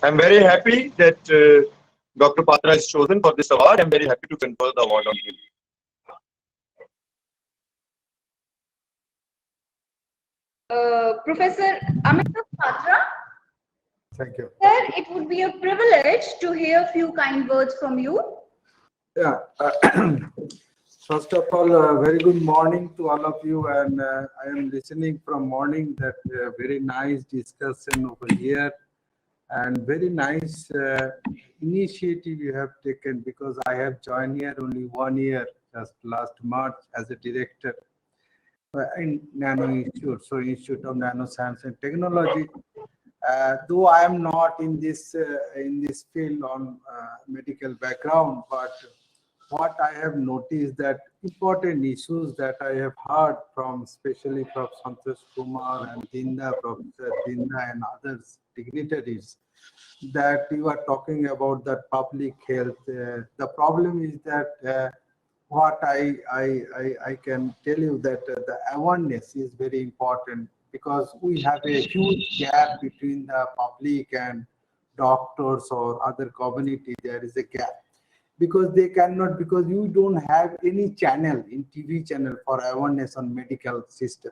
I'm very happy that Dr. Patra is chosen for this award. I'm very happy to confer the award on him. Professor Amitav Patra. Thank you. Sir, it would be a privilege to hear a few kind words from you. Yeah. First of all, very good morning to all of you. And I am listening from morning that very nice discussion over here and very nice initiative you have taken, because I have joined here only 1 year, just last March, as a director in Nano Institute, so Institute of Nanoscience and Technology. Though I am not in this field on medical background, but what I have noticed that important issues that I have heard from, especially from Santosh Kumar and Dinda, Professor Dinda and others dignitaries, that you are talking about the public health. The problem is that what I can tell you that the awareness is very important, because we have a huge gap between the public and doctors or other community. There is a gap because they cannot, because you don't have any channel in TV channel for awareness on medical system.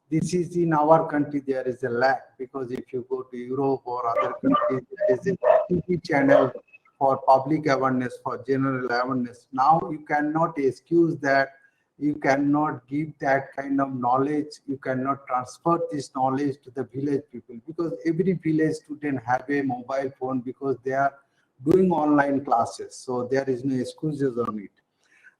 This is in our country, there is a lack, because if you go to Europe or other countries, there is a TV channel for public awareness, for general awareness. Now you cannot excuse that. You cannot give that kind of knowledge. You cannot transfer this knowledge to the village people, because every village student have a mobile phone because they are doing online classes. So there is no excuses on it.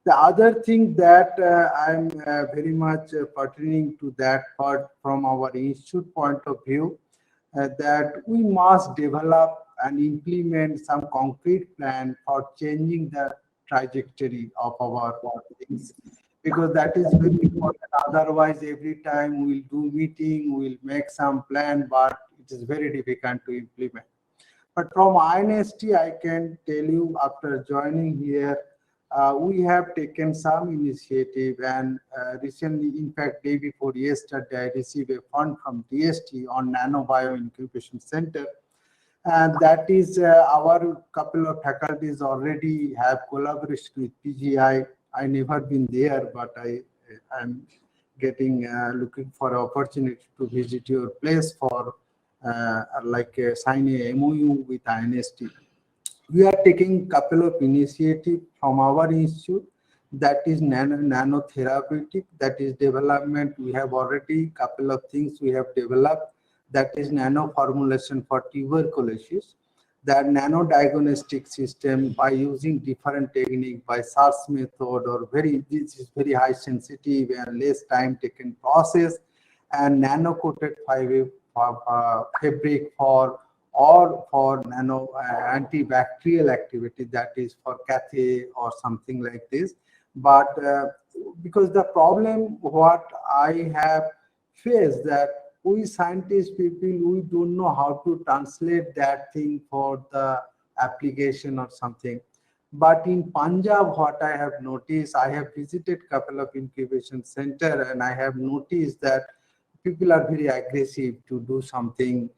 The other thing that I'm very much pertaining to that part from our institute point of view, that we must develop and implement some concrete plan for changing the trajectory of our things, because that is very important. Otherwise, every time we'll do meeting, we'll make some plan, but it is very difficult to implement. But from INST, I can tell you, after joining here, we have taken some initiative, and recently, in fact, day before yesterday, I received a fund from DST on NanoBio Incubation Center. And that is our couple of faculties already have collaboration with PGI. I never been there, but I'm getting looking for opportunity to visit your place for sign a MOU with INST. We are taking couple of initiatives from our institute that is nanotherapeutic, that is development. We have already couple of things we have developed, that is nano formulation for tuberculosis. That nano diagnostic system by using different technique, by SARS method, or this is very high sensitive and less time taken process, and nano coated fabric for nano antibacterial activity, that is for Cathay or something like this. But because the problem what I have faced, that we scientist people, we don't know how to translate that thing for the application or something. But in Punjab, what I have noticed, I have visited couple of incubation center, and I have noticed that people are very aggressive to do something,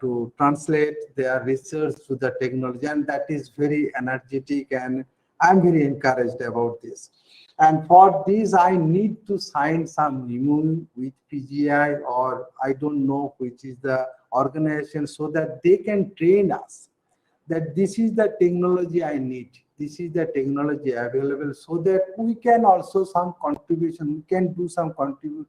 to translate their research to the technology, and that is very energetic, and I'm very encouraged about this. And for this, I need to sign some MOU with PGI, or I don't know which is the organization, so that they can train us that this is the technology I need, this is the technology available, so that we can also some contribution, we can do some contribute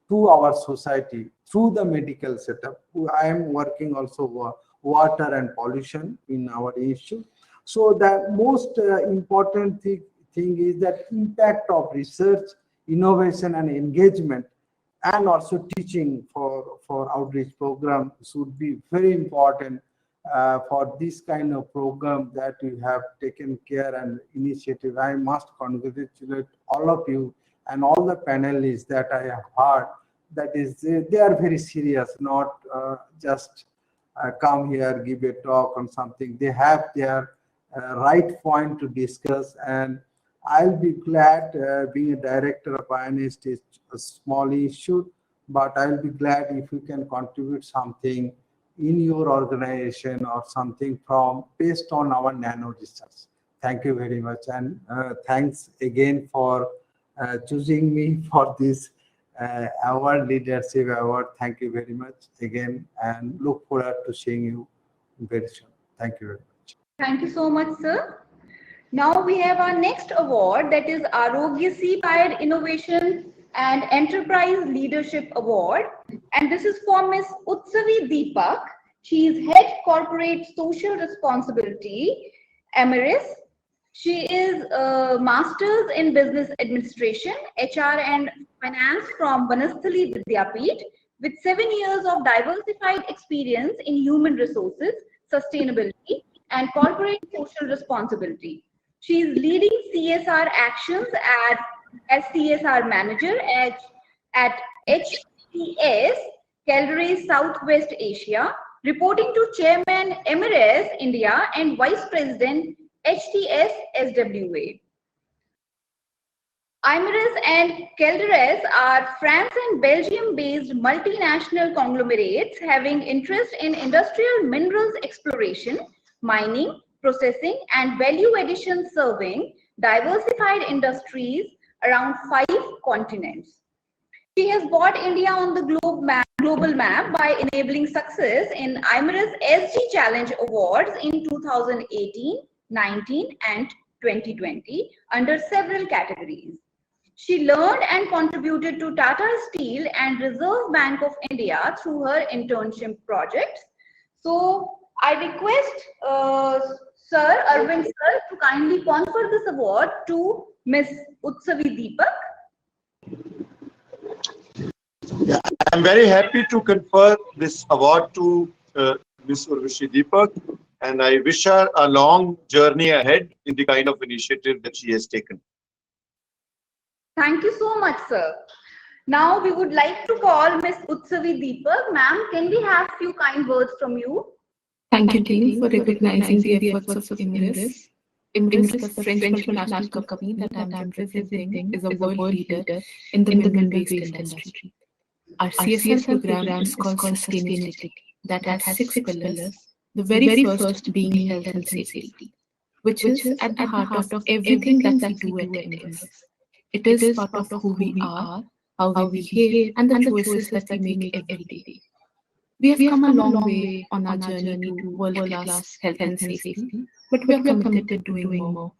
to our society through the medical setup. I am working also water and pollution in our issue. So the most important thing is that impact of research, innovation and engagement, and also teaching for outreach program should be very important for this kind of program that you have taken care and initiative. I must congratulate all of you and all the panelists that I have heard. That is, they are very serious, not just come here, give a talk on something. They have their right point to discuss, and I'll be glad, being a director of INST is a small issue, but I'll be glad if you can contribute something in your organization or something from based on our nano research. Thank you very much, and thanks again for choosing me for this award, leadership award. Thank you very much again, and look forward to seeing you very soon. Thank you very much. Thank you so much, sir. Now we have our next award, that is Aarogyasee Innovation and Enterprise Leadership Award. And this is for Ms. Utsavi Deepak. She is Head Corporate Social Responsibility, Emirates. She is a Master's in Business Administration, HR and Finance from Vanasthali Vidyapeeth, with 7 years of diversified experience in human resources, sustainability, and corporate social responsibility. She is leading CSR actions as CSR manager at HTS, Calderay's Southwest Asia, reporting to Chairman Emirates India and Vice President HTS SWA. Emirates and Calderay's are France and Belgium-based multinational conglomerates having interest in industrial minerals exploration, mining, processing, and value addition, serving diversified industries around 5 continents. She has brought India on the global map by enabling success in Emirates SG Challenge Awards in 2018, 19, and 2020 under several categories. She learned and contributed to Tata Steel and Reserve Bank of India through her internship projects. So I request Sir Arvind Sir to kindly confer this award to Ms. Utsavi Deepak. Yeah, I'm very happy to confer this award to Ms. Urvashi Deepak, and I wish her a long journey ahead in the kind of initiative that she has taken. Thank you so much, sir. Now we would like to call Ms. Utsavi Deepak. Ma'am, can we have few kind words from you? Thank you, team, for recognizing the efforts of Emirates. Emirates, the French multinational company that I'm representing, is a world leader in the mineral-based industry. Our CSR program is called Sustainability, that has 6 pillars, the very first being health and safety, which is at the heart of everything that we do at Emirates. It is part of who we are, how we behave, and the choices that we make every day. We have come a long way on our journey to world-class health and safety, but we are committed to doing more.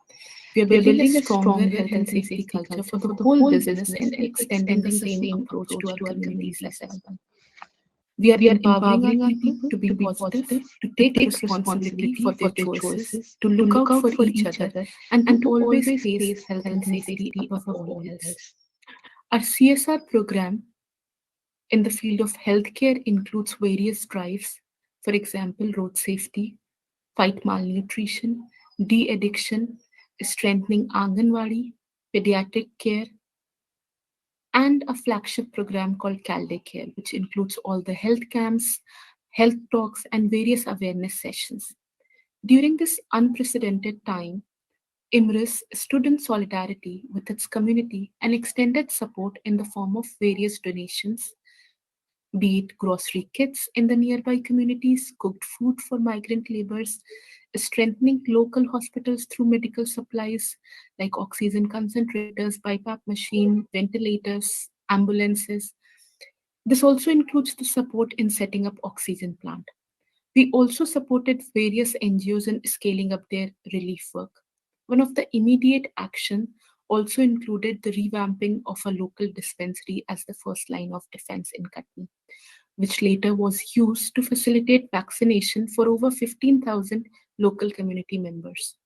We are building a stronger health and safety culture for the whole business and extending the same approach to our communities as well. We are empowering our people to be positive, to take responsibility for their choices, to look out for each other, and to always place health and safety above all else. Our CSR program in the field of healthcare includes various drives, for example, road safety, fight malnutrition, de-addiction, strengthening Anganwadi, pediatric care, and a flagship program called Calde Care, which includes all the health camps, health talks, and various awareness sessions. During this unprecedented time, IMRIS stood in solidarity with its community and extended support in the form of various donations, be it grocery kits in the nearby communities, cooked food for migrant laborers, strengthening local hospitals through medical supplies like oxygen concentrators, BiPAP machine, ventilators, ambulances. This also includes the support in setting up oxygen plant. We also supported various NGOs in scaling up their relief work. One of the immediate action also included the revamping of a local dispensary as the first line of defense in Katni, which later was used to facilitate vaccination for over 15,000 local community members.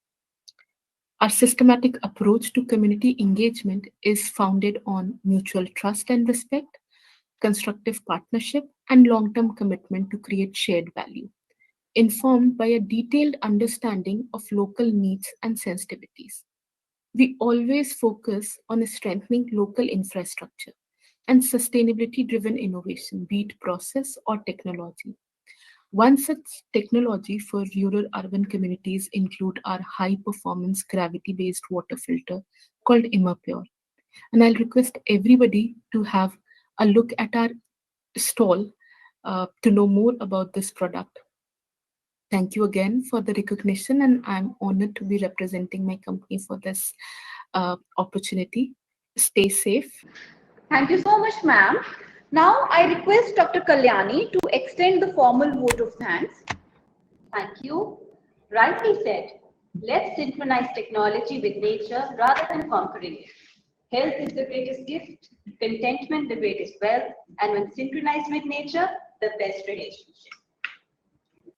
Our systematic approach to community engagement is founded on mutual trust and respect, constructive partnership, and long-term commitment to create shared value, informed by a detailed understanding of local needs and sensitivities. We always focus on strengthening local infrastructure and sustainability-driven innovation, be it process or technology. One such technology for rural-urban communities include our high-performance gravity-based water filter called ImmaPure. And I'll request everybody to have a look at our stall to know more about this product. Thank you again for the recognition, and I'm honored to be representing my company for this opportunity. Stay safe. Thank you so much, ma'am. Now I request Dr. Kalyani to extend the formal vote of thanks. Thank you. Rightly said, let's synchronize technology with nature rather than conquering it. Health is the greatest gift, contentment the greatest wealth, and when synchronized with nature, the best relationship.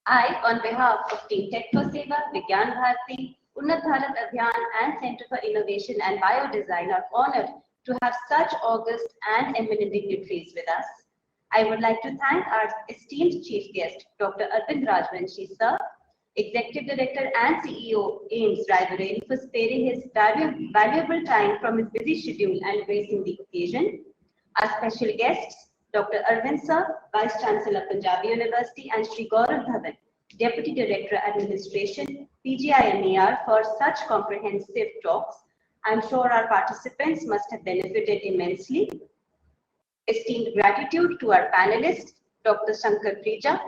I, on behalf of Team Tech for Seva, Vigyan Bharati, Unnat Bharat Abhiyan, and Center for Innovation and Biodesign are honored to have such august and eminent dignitaries with us. I would like to thank our esteemed chief guest, Dr. Arvind Rajvanshi, sir, Executive Director and CEO, AIIMS Raebareli, for sparing his valuable time from his busy schedule and gracing the occasion. Our special guests, Dr. Arvind sir, Vice Chancellor, Punjabi University, and Shri Gaurav Dhawan, Deputy Director Administration, PGIMER, for such comprehensive talks. I'm sure our participants must have benefited immensely. Esteemed gratitude to our panelists, Dr. Shankar Prija,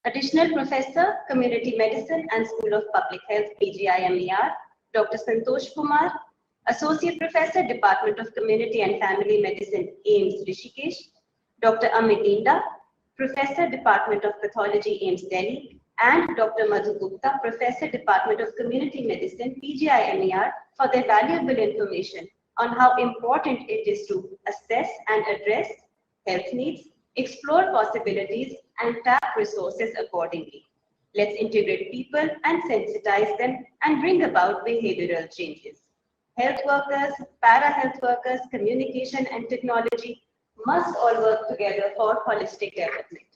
Additional Professor, Community Medicine and School of Public Health, PGIMER, Dr. Santosh Kumar, Associate Professor, Department of Community and Family Medicine, AIIMS Rishikesh, Dr. Amit Inda, Professor, Department of Pathology, AIIMS Delhi, and Dr. Madhu Gupta, Professor, Department of Community Medicine, PGIMER, for their valuable information on how important it is to assess and address health needs, explore possibilities, and tap resources accordingly. Let's integrate people and sensitize them and bring about behavioral changes. Health workers, para-health workers, communication and technology must all work together for holistic development.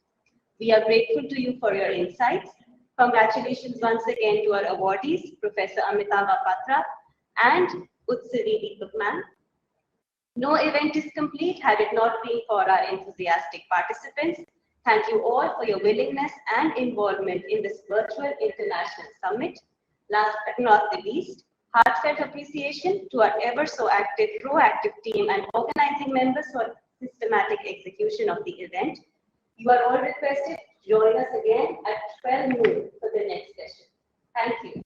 We are grateful to you for your insights. Congratulations once again to our awardees, Professor Amitava Patra and Utsari Deepak ma'am. No event is complete had it not been for our enthusiastic participants. Thank you all for your willingness and involvement in this virtual international summit. Last but not the least, heartfelt appreciation to our ever so active, proactive team and organizing members for systematic execution of the event. You are all requested to join us again at 12 noon for the next session. Thank you.